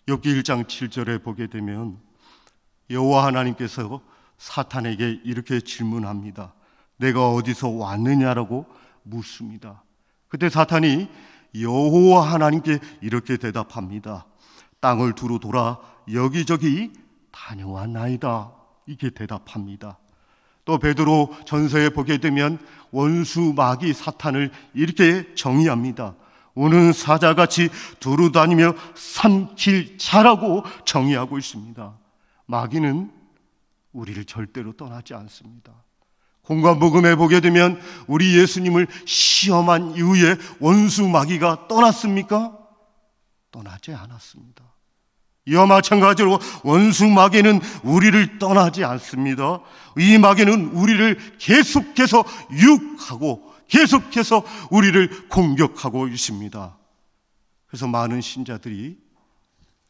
욥기 1장 7절에 보게 되면 여호와 하나님께서 사탄에게 이렇게 질문합니다. 내가 어디서 왔느냐라고 묻습니다. 그때 사탄이 여호와 하나님께 이렇게 대답합니다. 땅을 두루 돌아 여기저기 다녀왔나이다. 이렇게 대답합니다. 또 베드로 전서에 보게 되면 원수 마귀 사탄을 이렇게 정의합니다. 우는 사자같이 두루 다니며 삼킬 자라고 정의하고 있습니다. 마귀는 우리를 절대로 떠나지 않습니다. 공관복음에 보게 되면 우리 예수님을 시험한 이후에 원수 마귀가 떠났습니까? 떠나지 않았습니다. 이와 마찬가지로 원수 마귀는 우리를 떠나지 않습니다. 이 마귀는 우리를 계속해서 유혹하고 계속해서 우리를 공격하고 있습니다. 그래서 많은 신자들이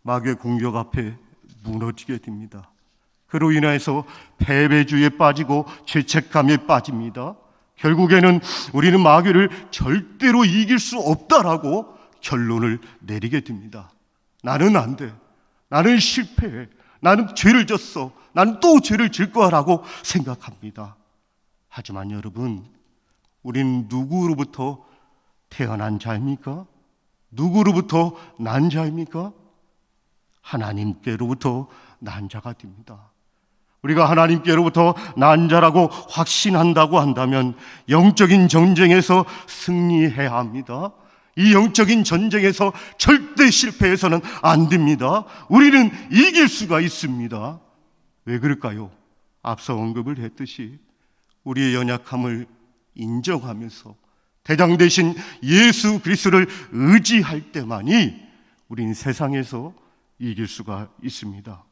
마귀의 공격 앞에 무너지게 됩니다. 그로 인해서 패배주의에 빠지고 죄책감에 빠집니다. 결국에는 우리는 마귀를 절대로 이길 수 없다라고 결론을 내리게 됩니다. 나는 안 돼. 나는 실패해. 나는 죄를 졌어. 나는 또 죄를 질 거라고 생각합니다. 하지만 여러분, 우리는 누구로부터 태어난 자입니까? 누구로부터 난 자입니까? 하나님께로부터 난 자가 됩니다. 우리가 하나님께로부터 난 자라고 확신한다고 한다면 영적인 전쟁에서 승리해야 합니다. 이 영적인 전쟁에서 절대 실패해서는 안 됩니다. 우리는 이길 수가 있습니다. 왜 그럴까요? 앞서 언급을 했듯이 우리의 연약함을 인정하면서 대장 되신 예수 그리스도를 의지할 때만이 우리는 세상에서 이길 수가 있습니다.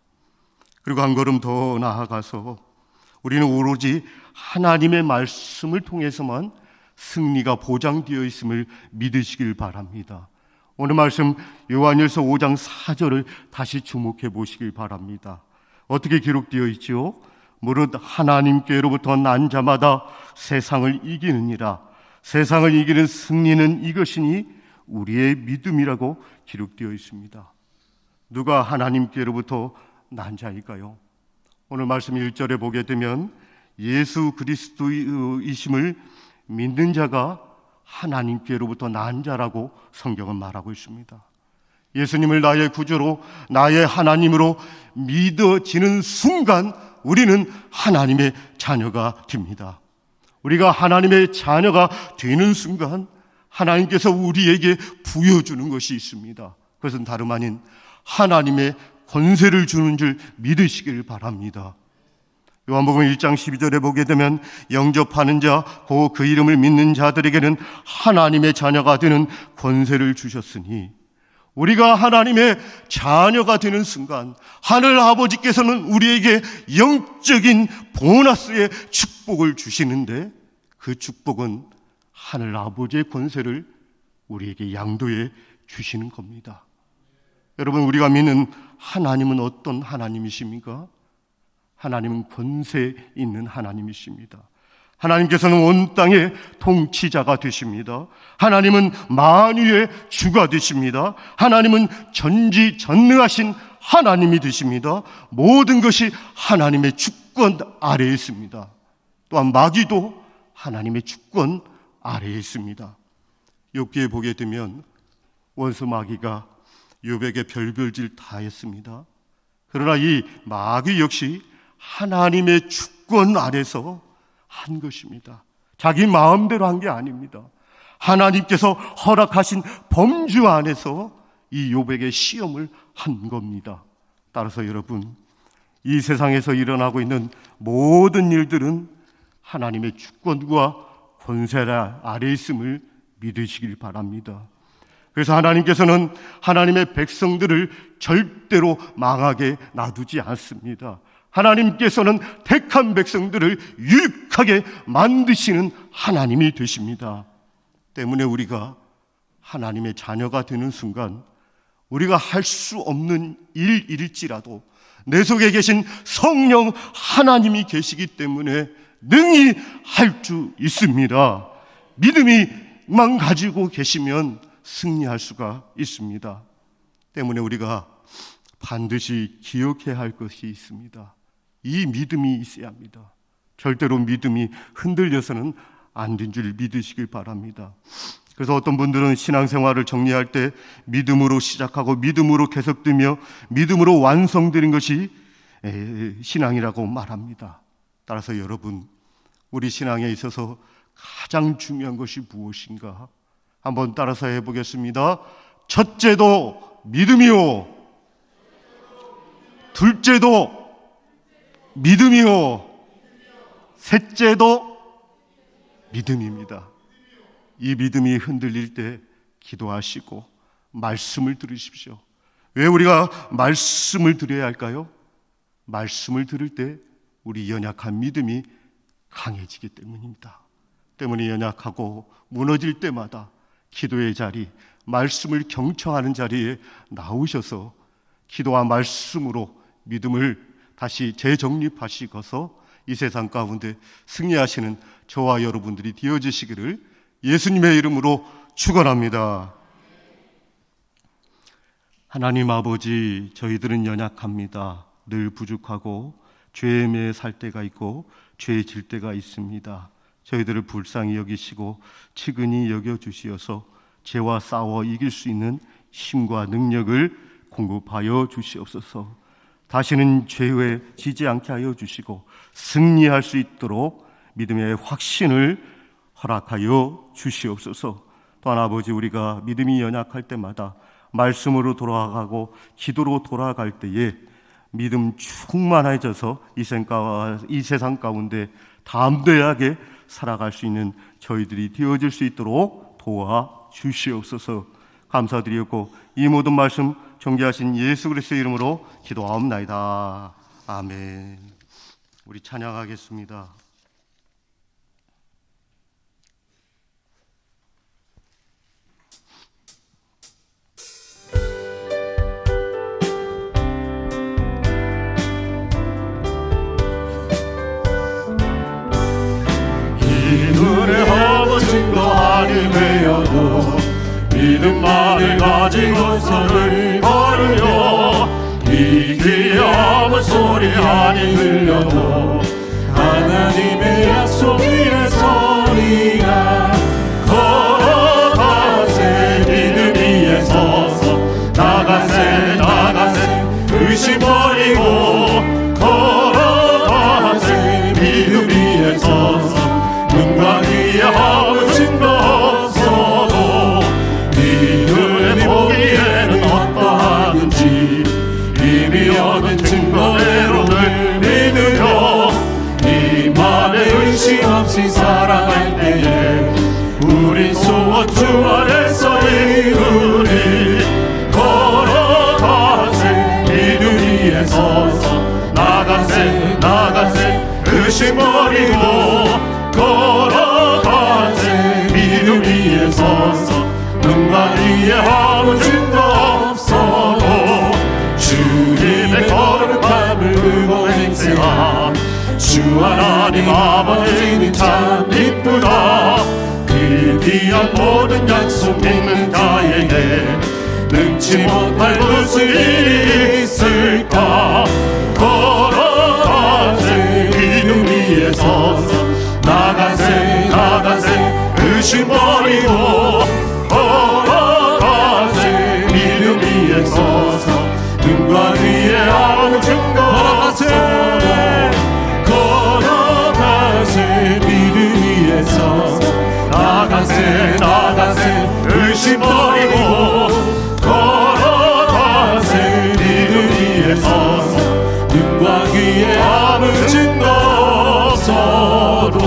그리고 한 걸음 더 나아가서 우리는 오로지 하나님의 말씀을 통해서만 승리가 보장되어 있음을 믿으시길 바랍니다. 오늘 말씀 요한일서 5장 4절을 다시 주목해 보시길 바랍니다. 어떻게 기록되어 있지요? 무릇 하나님께로부터 난 자마다 세상을 이기느니라. 세상을 이기는 승리는 이것이니 우리의 믿음이라고 기록되어 있습니다. 누가 하나님께로부터 난 자일까요? 오늘 말씀 1절에 보게 되면 예수 그리스도이심을 믿는 자가 하나님께로부터 난 자라고 성경은 말하고 있습니다. 예수님을 나의 구주로 나의 하나님으로 믿어지는 순간 우리는 하나님의 자녀가 됩니다. 우리가 하나님의 자녀가 되는 순간 하나님께서 우리에게 부여주는 것이 있습니다. 그것은 다름 아닌 하나님의 권세를 주는 줄 믿으시길 바랍니다. 요한복음 1장 12절에 보게 되면 영접하는 자, 곧 그 이름을 믿는 자들에게는 하나님의 자녀가 되는 권세를 주셨으니 우리가 하나님의 자녀가 되는 순간 하늘 아버지께서는 우리에게 영적인 보너스의 축복을 주시는데 그 축복은 하늘 아버지의 권세를 우리에게 양도해 주시는 겁니다. 여러분, 우리가 믿는 하나님은 어떤 하나님이십니까? 하나님은 권세 있는 하나님이십니다. 하나님께서는 온 땅의 통치자가 되십니다. 하나님은 만유의 주가 되십니다. 하나님은 전지전능하신 하나님이 되십니다. 모든 것이 하나님의 주권 아래에 있습니다. 또한 마귀도 하나님의 주권 아래에 있습니다. 욥기에 보게 되면 원수 마귀가 욥에게 별별짓 다 했습니다. 그러나 이 마귀 역시 하나님의 주권 아래서 한 것입니다. 자기 마음대로 한 게 아닙니다. 하나님께서 허락하신 범주 안에서 이 욥에게 시험을 한 겁니다. 따라서 여러분, 이 세상에서 일어나고 있는 모든 일들은 하나님의 주권과 권세 아래에 있음을 믿으시길 바랍니다. 그래서 하나님께서는 하나님의 백성들을 절대로 망하게 놔두지 않습니다. 하나님께서는 택한 백성들을 유익하게 만드시는 하나님이 되십니다. 때문에 우리가 하나님의 자녀가 되는 순간 우리가 할 수 없는 일일지라도 내 속에 계신 성령 하나님이 계시기 때문에 능히 할 수 있습니다. 믿음이만 가지고 계시면 승리할 수가 있습니다. 때문에 우리가 반드시 기억해야 할 것이 있습니다. 이 믿음이 있어야 합니다. 절대로 믿음이 흔들려서는 안 된 줄 믿으시길 바랍니다. 그래서 어떤 분들은 신앙생활을 정리할 때 믿음으로 시작하고 믿음으로 계속되며 믿음으로 완성되는 것이 신앙이라고 말합니다. 따라서 여러분, 우리 신앙에 있어서 가장 중요한 것이 무엇인가? 한번 따라서 해보겠습니다. 첫째도 믿음이요, 둘째도 믿음이요, 셋째도 믿음입니다. 이 믿음이 흔들릴 때 기도하시고 말씀을 들으십시오. 왜 우리가 말씀을 들어야 할까요? 말씀을 들을 때 우리 연약한 믿음이 강해지기 때문입니다. 때문에 연약하고 무너질 때마다 기도의 자리, 말씀을 경청하는 자리에 나오셔서 기도와 말씀으로 믿음을 다시 재정립하시고서 이 세상 가운데 승리하시는 저와 여러분들이 되어주시기를 예수님의 이름으로 축원합니다. 하나님 아버지, 저희들은 연약합니다. 늘 부족하고 죄에 매여 살 때가 있고 죄에 질 때가 있습니다. 저희들을 불쌍히 여기시고 치근히 여겨주시어서 죄와 싸워 이길 수 있는 힘과 능력을 공급하여 주시옵소서. 다시는 죄에 지지 않게 하여 주시고 승리할 수 있도록 믿음의 확신을 허락하여 주시옵소서. 또한 아버지, 우리가 믿음이 연약할 때마다 말씀으로 돌아가고 기도로 돌아갈 때에 믿음 충만해져서 이 세상 가운데 담대하게 살아갈 수 있는 저희들이 되어질 수 있도록 도와주시옵소서. 감사드리고 이 모든 말씀 존귀하신 예수 그리스도의 이름으로 기도하옵나이다. 아멘. 우리 찬양하겠습니다. 이들의 허브 증거하니 되어도 믿음만을 가지고서를 걸으려 이 귀에 허브 소리 아니 들려도 하나님의 약속 위의 소리가 걸어가세 믿음 위에 서서 나가세 의심 버리고 걸어가세 믿음 위에 서서 눈과 귀에 허브 증거 없어도 이들의 보기에는 어떠하든지 이미 얻은 증거대로를 믿으려 이 말에 의심 없이 살아갈 때에 우린 소원 주 안에서 이루리 걸어가세 믿음 위에 서서 나가세 의심 버리고 걸어가세 믿음 위에 서서 눈과 귀에 아무 증거 없어도 주님의 거룩함을 그거 행세하 주 하나님 아버지는 참 이쁘다 그 귀한 모든 약속 믿는 자에게 능치 못할 무슨 일이 있을까 걸어가세 믿음 위에 서서 나가세 의심 버리고 걸어가세 믿음 위에 서서 눈과 귀에 아무 증거 없어도 걸어가세 믿음 위에 서서 나가세 의심 버리고 걸어가세 믿음 위에 서서 눈과 귀에 아무 증거 없어도.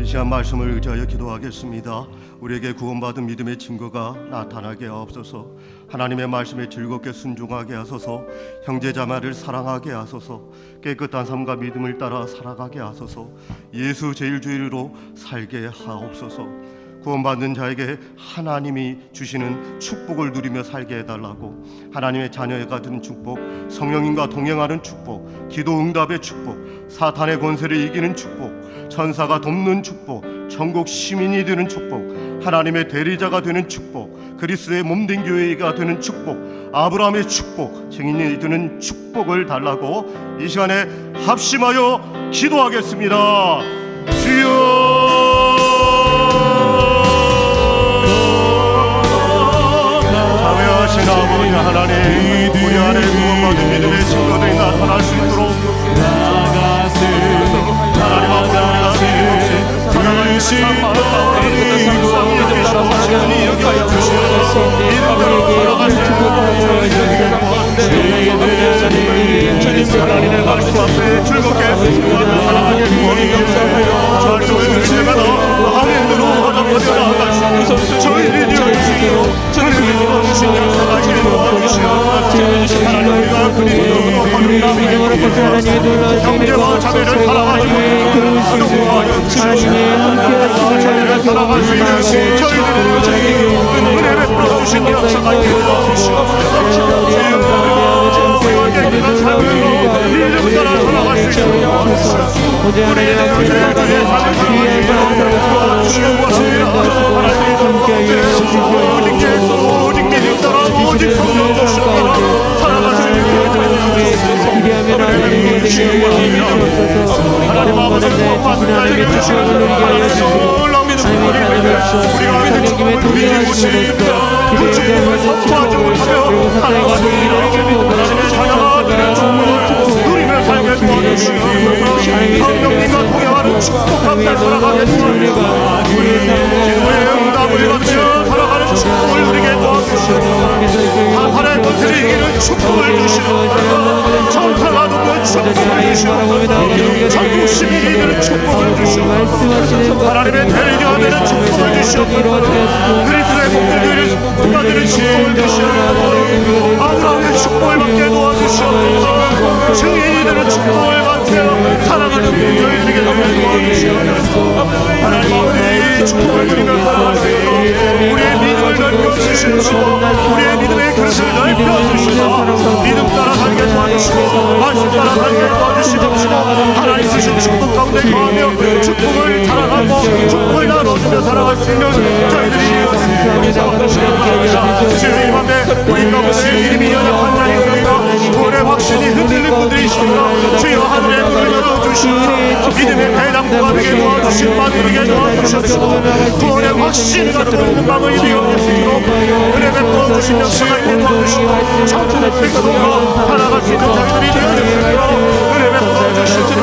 이 시간 말씀을 의지하여 기도하겠습니다. 우리에게 구원받은 믿음의 증거가 나타나게 하옵소서. 하나님의 말씀에 즐겁게 순종하게 하소서. 형제자매를 사랑하게 하소서. 깨끗한 삶과 믿음을 따라 살아가게 하소서. 예수 제일주의로 살게 하옵소서. 구원받는 자에게 하나님이 주시는 축복을 누리며 살게 해달라고, 하나님의 자녀가 되는 축복, 성령님과 동행하는 축복, 기도 응답의 축복, 사탄의 권세를 이기는 축복, 천사가 돕는 축복, 천국 시민이 되는 축복, 하나님의 대리자가 되는 축복, 그리스도의 몸된 교회가 되는 축복, 아브라함의 축복, 증인이 되는 축복을 달라고 이 시간에 합심하여 기도하겠습니다. 주여, 자비하신 아버지 하나님, 우리 안에 구원받은 믿음의 증거들이 나타날 수 있도록 하나님 앞에 우리가 하나님의 삶을 상상이 여기시고 지금이 여겨주시고 이름대로 살아가시는 하나님의 말씀 앞에 즐겁게 하나님의 구원이 역사하여 말씀을 들으면서 하나님으로 화답하며 나아가시고 저희들이 되어주시고 저희들이 되어주신 역사하시는 도와주시옵소서. 하나님 우리가 그리스도로 거듭나며 형제와 자매를 사랑하시고 하나님의 함께하심을 자매를 살아갈 수 있는 저희들을 주시고 은혜 베풀어 주신 역사가 있게 도와주시옵소서. 우리와 깨끗한 삶으로 믿음 따라 살아갈 수 있도록 도와주시옵소서. 우리의 자녀들의 삶을 도와주시옵소서. 하나님의 성공대 오직 예수 오직 믿음 따라 오직 성령 주시옵소서. 살아갈 수 있게 도와주시옵소서. 하나님의 주시옵소서. 하나님 아버지 구원받은 자에게 주시옵소서. 하나님 놀라운 축복을 우리가 믿는 축복을 누리지 못했습니다. 그 축복을 선포하지 못하며 살아가는 하나님의 자녀들의 축복을 누리며 살게 도와주시옵소서. 성령님과 동행하는 축복 가운데 살아가게 도와주시옵소서. 기도의 응답을 받으며 살아가는 축복을 누리게 도와주시옵소서. 사탄의 것을 이기는 축복을 주시옵소서. 천사가 누구의 축복을 주시옵소서. 천국 시민이 되는 축복을 주시옵소서. 하나님의 대리자가 되는 축복을 주시옵소서. 그리스도의 목적을 받는 축복을 주시옵소서. 아브라함의 축복을 받게 도와주시옵소서. 증인이 되는 축복을 받으며 살아가는 저희들에게 도와주시옵소서. 하나님 아버지 축복을 누리며 살아갈 수 있도록 우리의 믿음을 넓혀주시옵소서. 우리의 믿음의 그릇을 넓혀주시옵소서. 믿음 따라 살게 도와주시고 말씀 따라 살게 도와주시옵소서. 하나님 주신 축복 가운데 거하며 축복을 자랑하고 축복을 나눠주며 살아갈 수 있는 저희들이 되었습니다. 주님 앞에 우리 가운데 이름이 연약한 자리 있습니다. 구원의 확신이 흔들린 분들이 있습니다. 주여 하늘의 문을 열어주시옵소서. 믿음의 배당구가 되게 도와주시고 만들게 도와주시옵소서. 구원의 확신이 가지고 있는 마음을 이루어낼 수 있도록 은혜 베풀어 주신 역사가 있게 도와주시고 창조의 빛으로 살아갈 수 있는 자들이 되어주시옵소서. 은혜 베풀어 주신 주를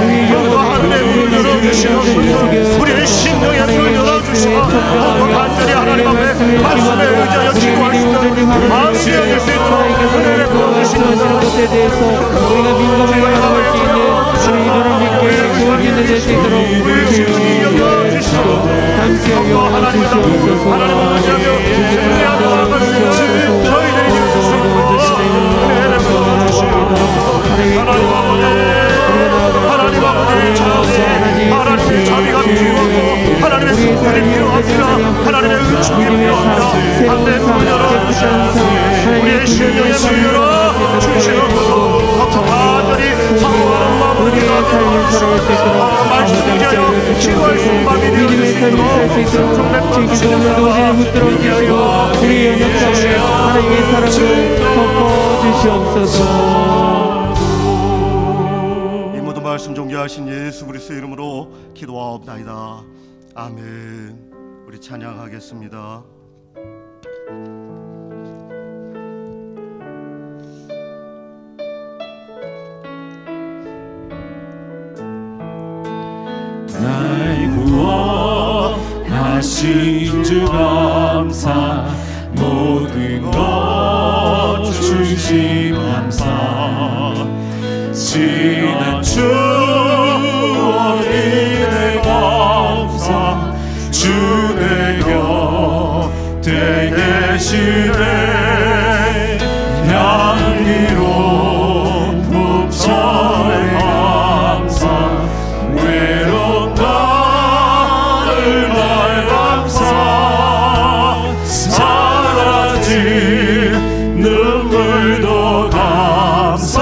하늘의 문을 열어주시옵소서. 우리의 심령의 문을 열어주시고 간절히 하나님 앞에 말씀에 의지하여 기도할 수 있는 마음이 되어질 수 있도록 은혜 베풀어 주시옵소서. 것에 대해서 우리가 민감하게 바라볼 수 있는 우리 기도를 믿게 구원이 될 수 있도록 함께 여겨 주시옵소서. 하나님을 의지하며 은혜하며 주시옵소서. 저희들이 하나님 아버지 하나님의 자비가 필요하고 하나님의 성품이 필요합니다. 하나님의 은총이 필요합니다. 하늘의 문을 열어주시옵소서. 우리의 심령의 문을 열어주시옵소서. 간절히 사모하는 마음으로 기도하며 말씀을 위하여 기도할 수 있는 마음이 되어줄 수 있도록 오늘도 우리를 붙들어 주시고 우리의 연약함을 하나님의 사랑으로 덮어주시옵소서. 말씀 존귀하신 예수 그리스도의 이름으로 기도하옵나이다. 아멘. 우리 찬양하겠습니다. 날 구원하신 주 감사 모든 것 주신 감사 지난 추억 이내 감사 주 내 곁에 계시네 향기로운 목전의 감사 외로운 나를 날 감사 사라진 눈물도 감사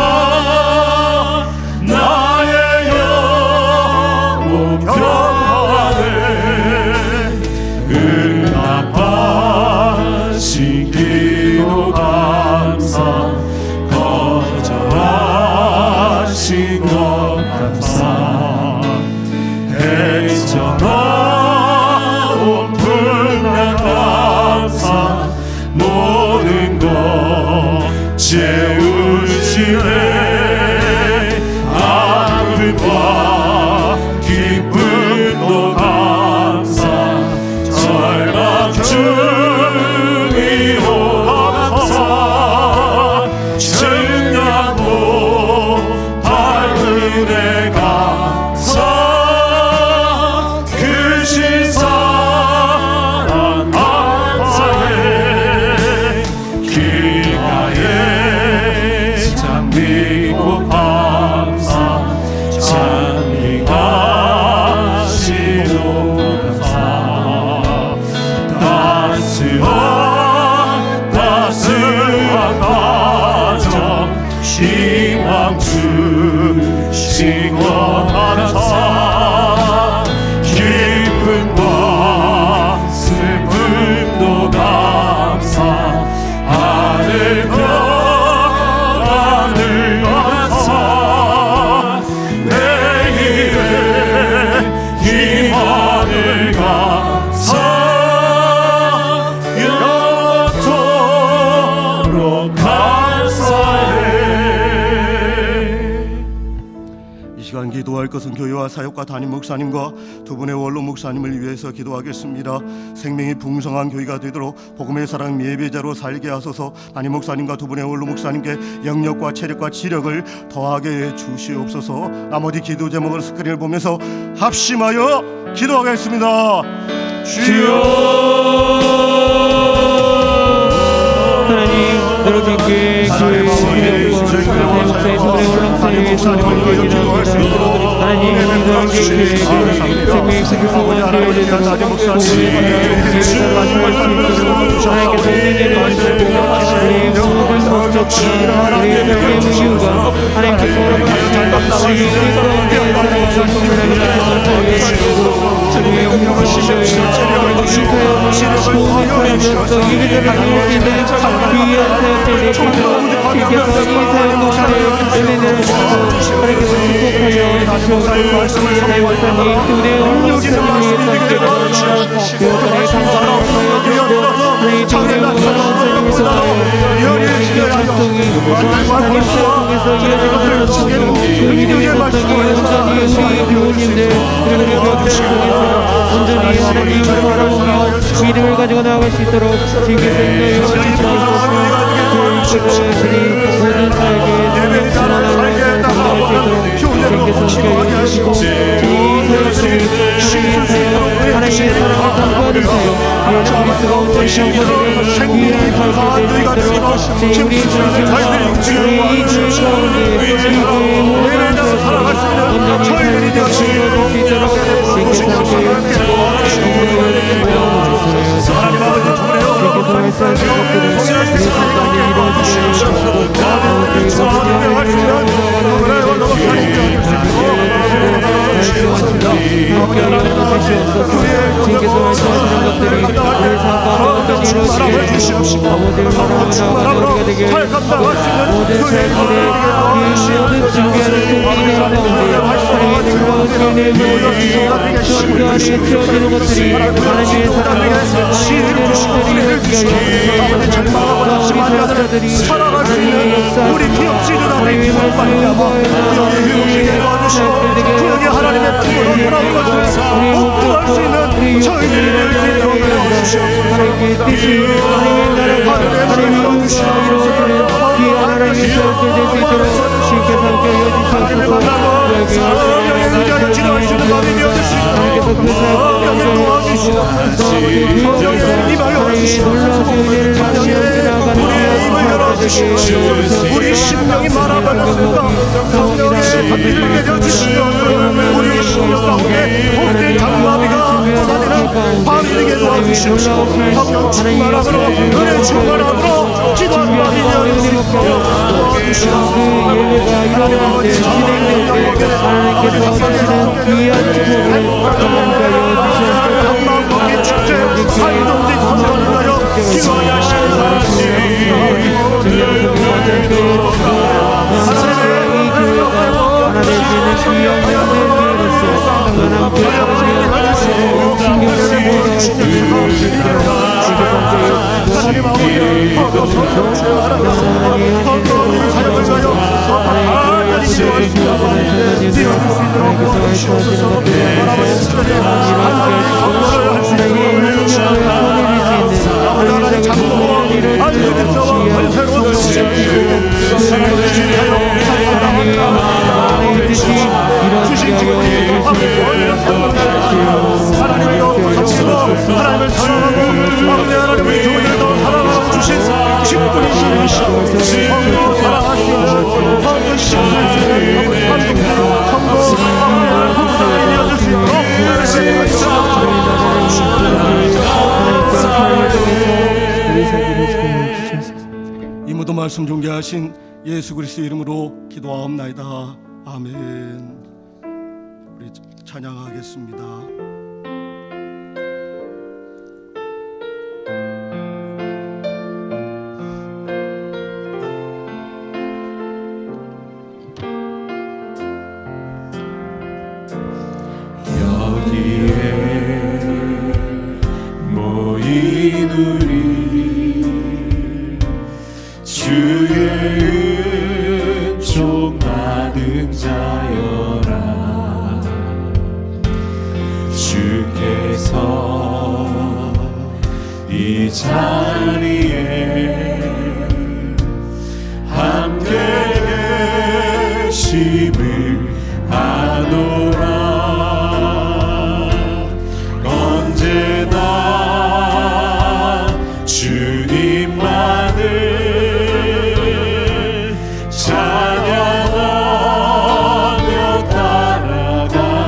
시간 기도할 것은 교회와 사역과 담임 목사님과 두 분의 원로 목사님을 위해서 기도하겠습니다. 생명이 풍성한 교회가 되도록 복음의 사랑 예배자로 살게 하소서. 담임 목사님과 두 분의 원로 목사님께 영력과 체력과 지력을 더하게 해 주시옵소서. 나머지 기도 제목을 스크린을 보면서 합심하여 기도하겠습니다. 하나님, 여러분께 교회의 목사의 소들의 올랑사를 위해서 기도합니다. 하나님, 여러분께 교회의 생명의 성소와 교회를 복음의 예배자로 사용할 수 있도록 하나님께서 은혜를 주시고 우리의 모든 목적과 우리의 삶의 이유가 하나님께서 허락하신 우리의 가운데 살아가는 하나님의 뜻을 위해주시고 우리의 홍성교회의 보험의 사람으로서 예배자를 살릴 수 있는 귀한 사역들 내주셔서 주께서 이 사역 가운데 은혜를 주시고 하나님께서 축복하여 주시옵소서. 나의 원사님 두 분의 원로 목사님을 위해서 기도합니다. 교단의 감사를 하여주시고 하나님 두 분의 원로 목사님에서 우리의 전통이 하나님 통해서 이어지는 전통이 그 믿음의 전통이 온전히 우리 교우님들 그리고 우리 교회를 통해서 온전히 하나님을 바라보며 믿음을 가지고 나아갈 수 있도록 주께서 인도해 주시옵소서. 그것들이 모든 사역에 성령으로 감당할 수 있도록 주께서 함께해 주시고 이 사역들이 하나님의 사랑을 담보하는 사역 예수 그리스도가 온전히 담보되는 귀한 사역이 될 수 있도록 우리 전심과 우리 이 교회 가운데 이 교회의 모든 사역들이 온전히 삶이 되어 수 있도록 주께서 함께해 주시고 주께서 말씀하신 것들을 우리 삶가운데 이루어지게 해주시고 주께서 말씀하시는 것들이 우리 삶가운데 온전히 이루어지게 해주시고 모든 사랑을 나아가는 우리가 되게 해주시고 모든 삶들의 모든 준비하는 속기는 가운데 하나님의 즐거운 은혜를 보여주시고 그 안에 채워지는 것들이 하나님의 사랑과 하나님의 은혜를 이루어지게 하여 주시옵소서. 우리 사역자들이 하나님의 역사하시고 하나님의 말씀을 보여서 우리의 사역들 되게 하나님의 뜻으로 돌아오고 우리의 목적과 우리의 욕심을 이루어지게 하나님의 뜻이 하나님의 나라가 하나님의 영광이 이루어지는 귀한 하나님의 사역들 될 수 있도록 주께서 함께하여 주시옵소서. 하나님께서 그 사역을 인도해주시고 하나님의 놀라우신 은혜를 나누며 나아가는 우리 심령이 말아버렸습니다. 성령의 담비를 내려주시며 우리 심령 가운데 복된 장마비가 쏟아지는 밤이 되게 도와주시옵시고 성령 충만함으로 은혜 충만함으로 기도하는 밤이 되어주시옵소서. 그 예배가 일어날 때 진행될 때 하나님께서 하시는 귀한 축복을 감사하여 주시옵소서. 한마음먹기 축제 한동지 선전하여 기도하여 하나님을 사랑하고 아버지 하나님의 교회를 더 사랑하고 주신 직분이 성령 사랑하시는 이 모든 말씀 존귀하신 예수 그리스도 이름으로 기도하옵나이다. 아멘. 우리 찬양하겠습니다. 모인 우리 주의 은총 받은 자여라. 주께서 이 자리에 함께 계심을 아노라. 언제나 주님만을 찬양하며 따라가리니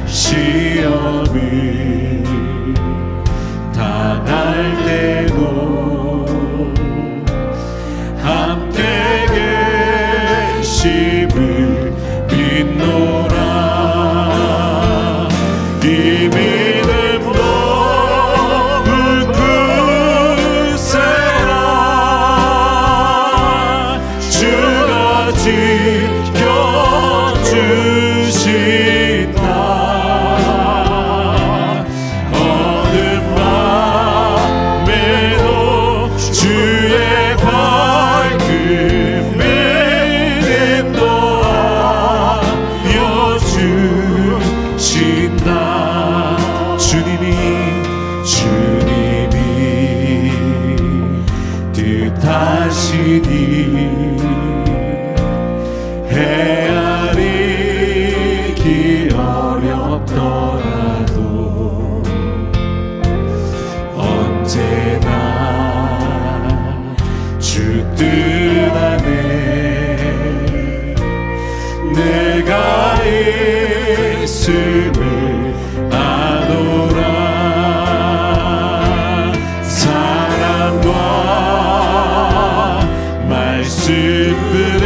시험을 당할 때도 함께 계심을 믿노라. 이 믿음도 굳으세라. 주가 지켜주신다. 어느 맘에도 주의 밝은 믿음도 알려주신다. 주님이 뜻하시니 헤아리기 어렵더라도 언제나 주 뜻 안에 내가 있음을 아노라. 사랑과 말씀들이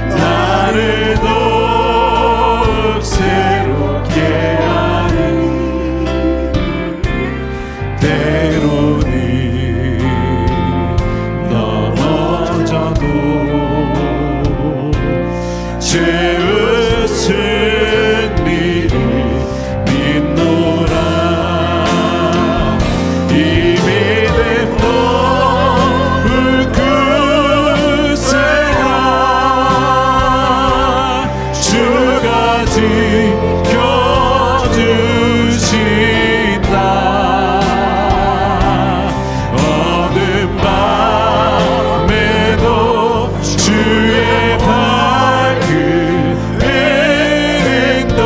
나를 더욱 새롭게 하니 때로는 넘어져도 죄의 승리를 믿노라. 이 믿음도 굳으세라. 주가 지켜주신다. 어느 밤에도 주의 밝은 믿음도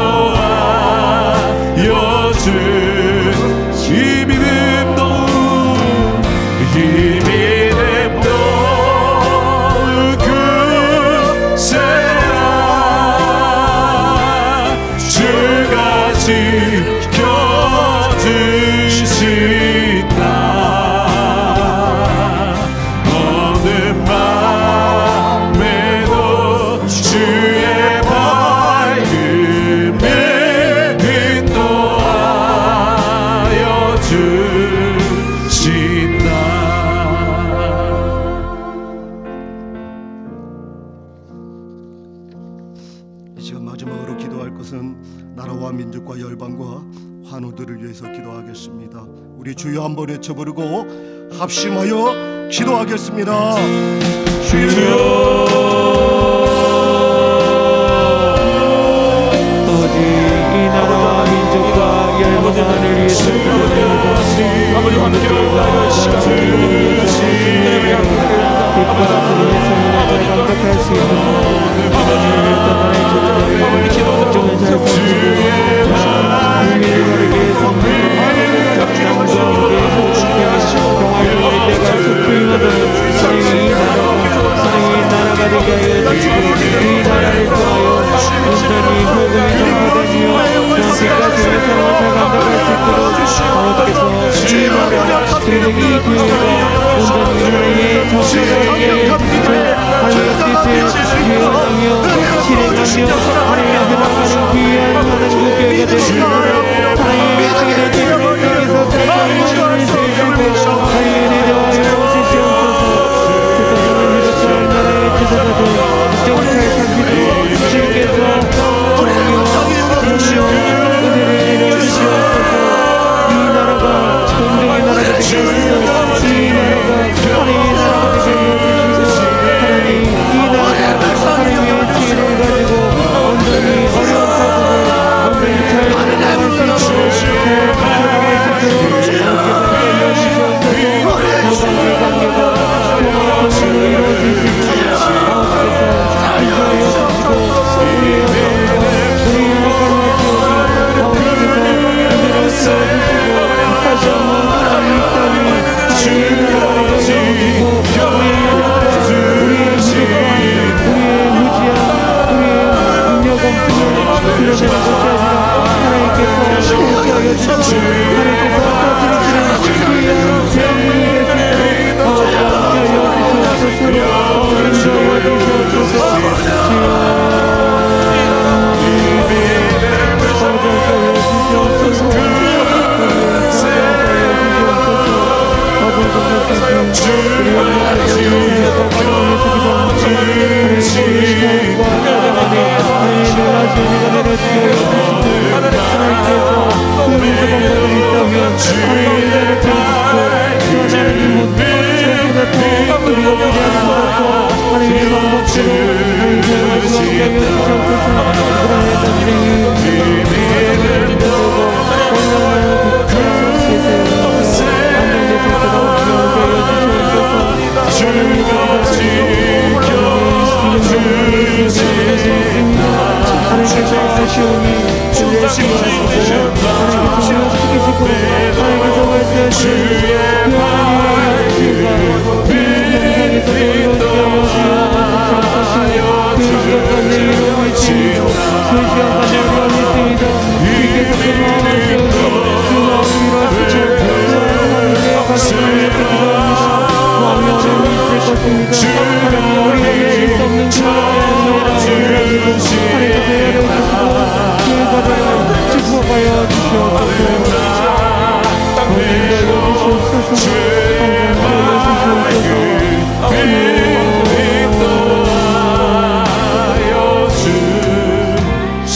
알려준 이 믿음도 굳으세라. 주가 지켜주신다. 어느 맘에도 주의 밝은 믿음도 알려주신다. 이 시간 마지막으로 기도할 것은 나라와 민족과 열방과 환우들을 위해서 기도하겠습니다. 우리 주여 한번 외쳐 부르고 합심하여 기도하겠습니다. 주여. 아버지, 이 나라와 민족과 열방을 위해서 기도드립니다. 아버지 함께하여 시간을 빛과 소리의 성령을 감격할 수 있는 아버지를 떠나의 주님을 종을 잘 살피고 국민을 바르게 성령을 장정하게 평화를 위해 내가 수풀이마다 사랑의 이 나라가 되게 하여 주시고 이 나라를 통하여 온전히 복음이 전파되며 전세까지 세상을 잘 감당할 수 있도록 아버지께서 이 나라 그들이 교회가 온전히 하나님의 정체되게 해주시고 하나님의 뜻을 기억하며 실행하며 하나님의 변화가는 귀한 하나님 교회가 되시고 하나님의 자기들 주님의 땅에서 자기의 영혼을 세우고 하나님의 내려와여 오시시옵소서. 주권을 비롯한 나라의 지사가도 정을 잘 살피고 주님께서 정의와 공의와 은혜를 내려주시옵소서. 이 나라가 동정의 나라가 되게 하시고 이 나라가 하나님의 나라가 되게 하여 주시고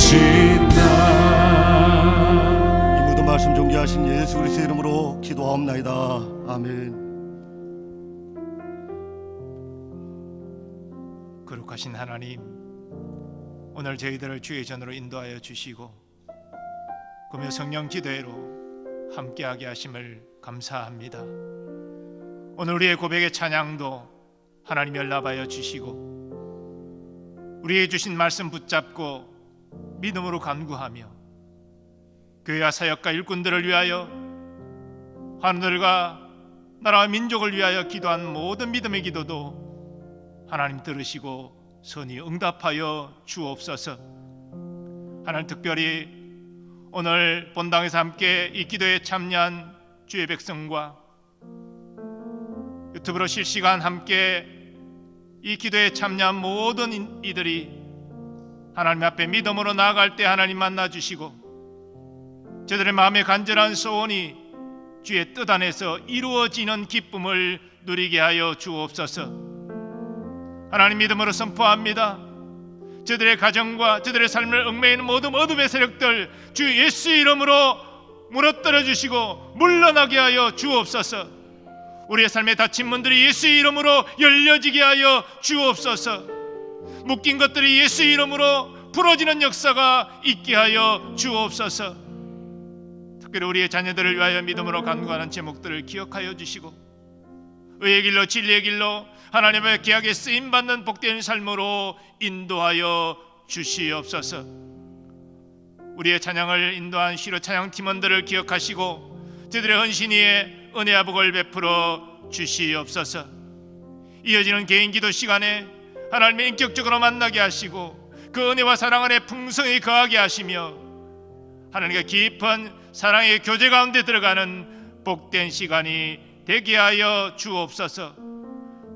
주의 이 모든 말씀 존귀하신 예수 그리스도의 이름으로 기도하옵나이다. 아멘. 거룩하신 하나님, 오늘 저희들을 주의 전으로 인도하여 주시고 금요 성령 기도회로 함께하게 하심을 감사합니다. 오늘 우리의 고백의 찬양도 하나님 연락하여 주시고 우리에게 주신 말씀 붙잡고 믿음으로 간구하며 교회와 사역과 일꾼들을 위하여 하늘과 나라와 민족을 위하여 기도한 모든 믿음의 기도도 하나님 들으시고 선히 응답하여 주옵소서. 하나님, 특별히 오늘 본당에서 함께 이 기도에 참여한 주의 백성과 유튜브로 실시간 함께 이 기도에 참여한 모든 이들이 하나님 앞에 믿음으로 나아갈 때 하나님 만나주시고 저들의 마음의 간절한 소원이 주의 뜻 안에서 이루어지는 기쁨을 누리게 하여 주옵소서. 하나님, 믿음으로 선포합니다. 저들의 가정과 저들의 삶을 얽매이는 모든 어둠의 세력들 주 예수의 이름으로 무너뜨려 주시고 물러나게 하여 주옵소서. 우리의 삶에 닫힌 문들이 예수의 이름으로 열려지게 하여 주옵소서. 묶인 것들이 예수의 이름으로 풀어지는 역사가 있게 하여 주옵소서. 특별히 우리의 자녀들을 위하여 믿음으로 간구하는 제목들을 기억하여 주시고 의의 길로 진리의 길로 하나님의 계약에 쓰임받는 복된 삶으로 인도하여 주시옵소서. 우리의 찬양을 인도한 시로 찬양 팀원들을 기억하시고 저들의 헌신 위에 은혜와 복을 베풀어 주시옵소서. 이어지는 개인 기도 시간에 하나님의 인격적으로 만나게 하시고 그 은혜와 사랑 안에 풍성히 거하게 하시며 하나님과 깊은 사랑의 교제 가운데 들어가는 복된 시간이 되게 하여 주옵소서.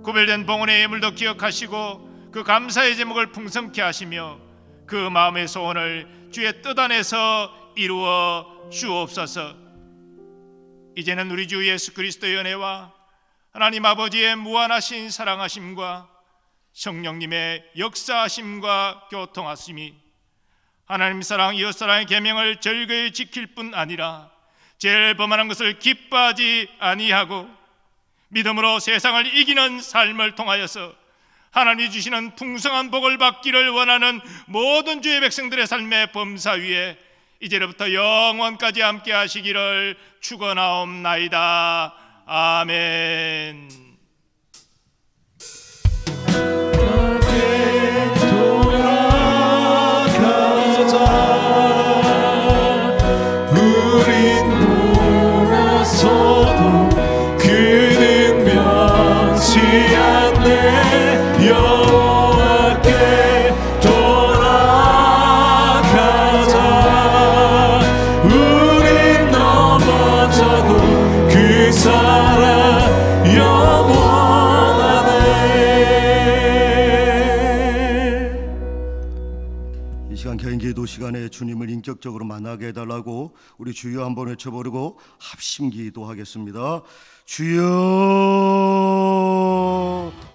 구별된 봉헌의 예물도 기억하시고 그 감사의 제목을 풍성케 하시며 그 마음의 소원을 주의 뜻 안에서 이루어 주옵소서. 이제는 우리 주 예수 그리스도의 은혜와 하나님 아버지의 무한하신 사랑하심과 성령님의 역사하심과 교통하심이 하나님 사랑 이웃 사랑의 계명을 절거히 지킬 뿐 아니라 죄를 범하는 것을 기뻐하지 아니하고 믿음으로 세상을 이기는 삶을 통하여서 하나님이 주시는 풍성한 복을 받기를 원하는 모든 주의 백성들의 삶의 범사 위에 이제로부터 영원까지 함께 하시기를 축원하옵나이다. 아멘. 기도 시간에 주님을 인격적으로 만나게 해달라고 우리 주여 한번 외쳐버리고 합심 기도하겠습니다. 주여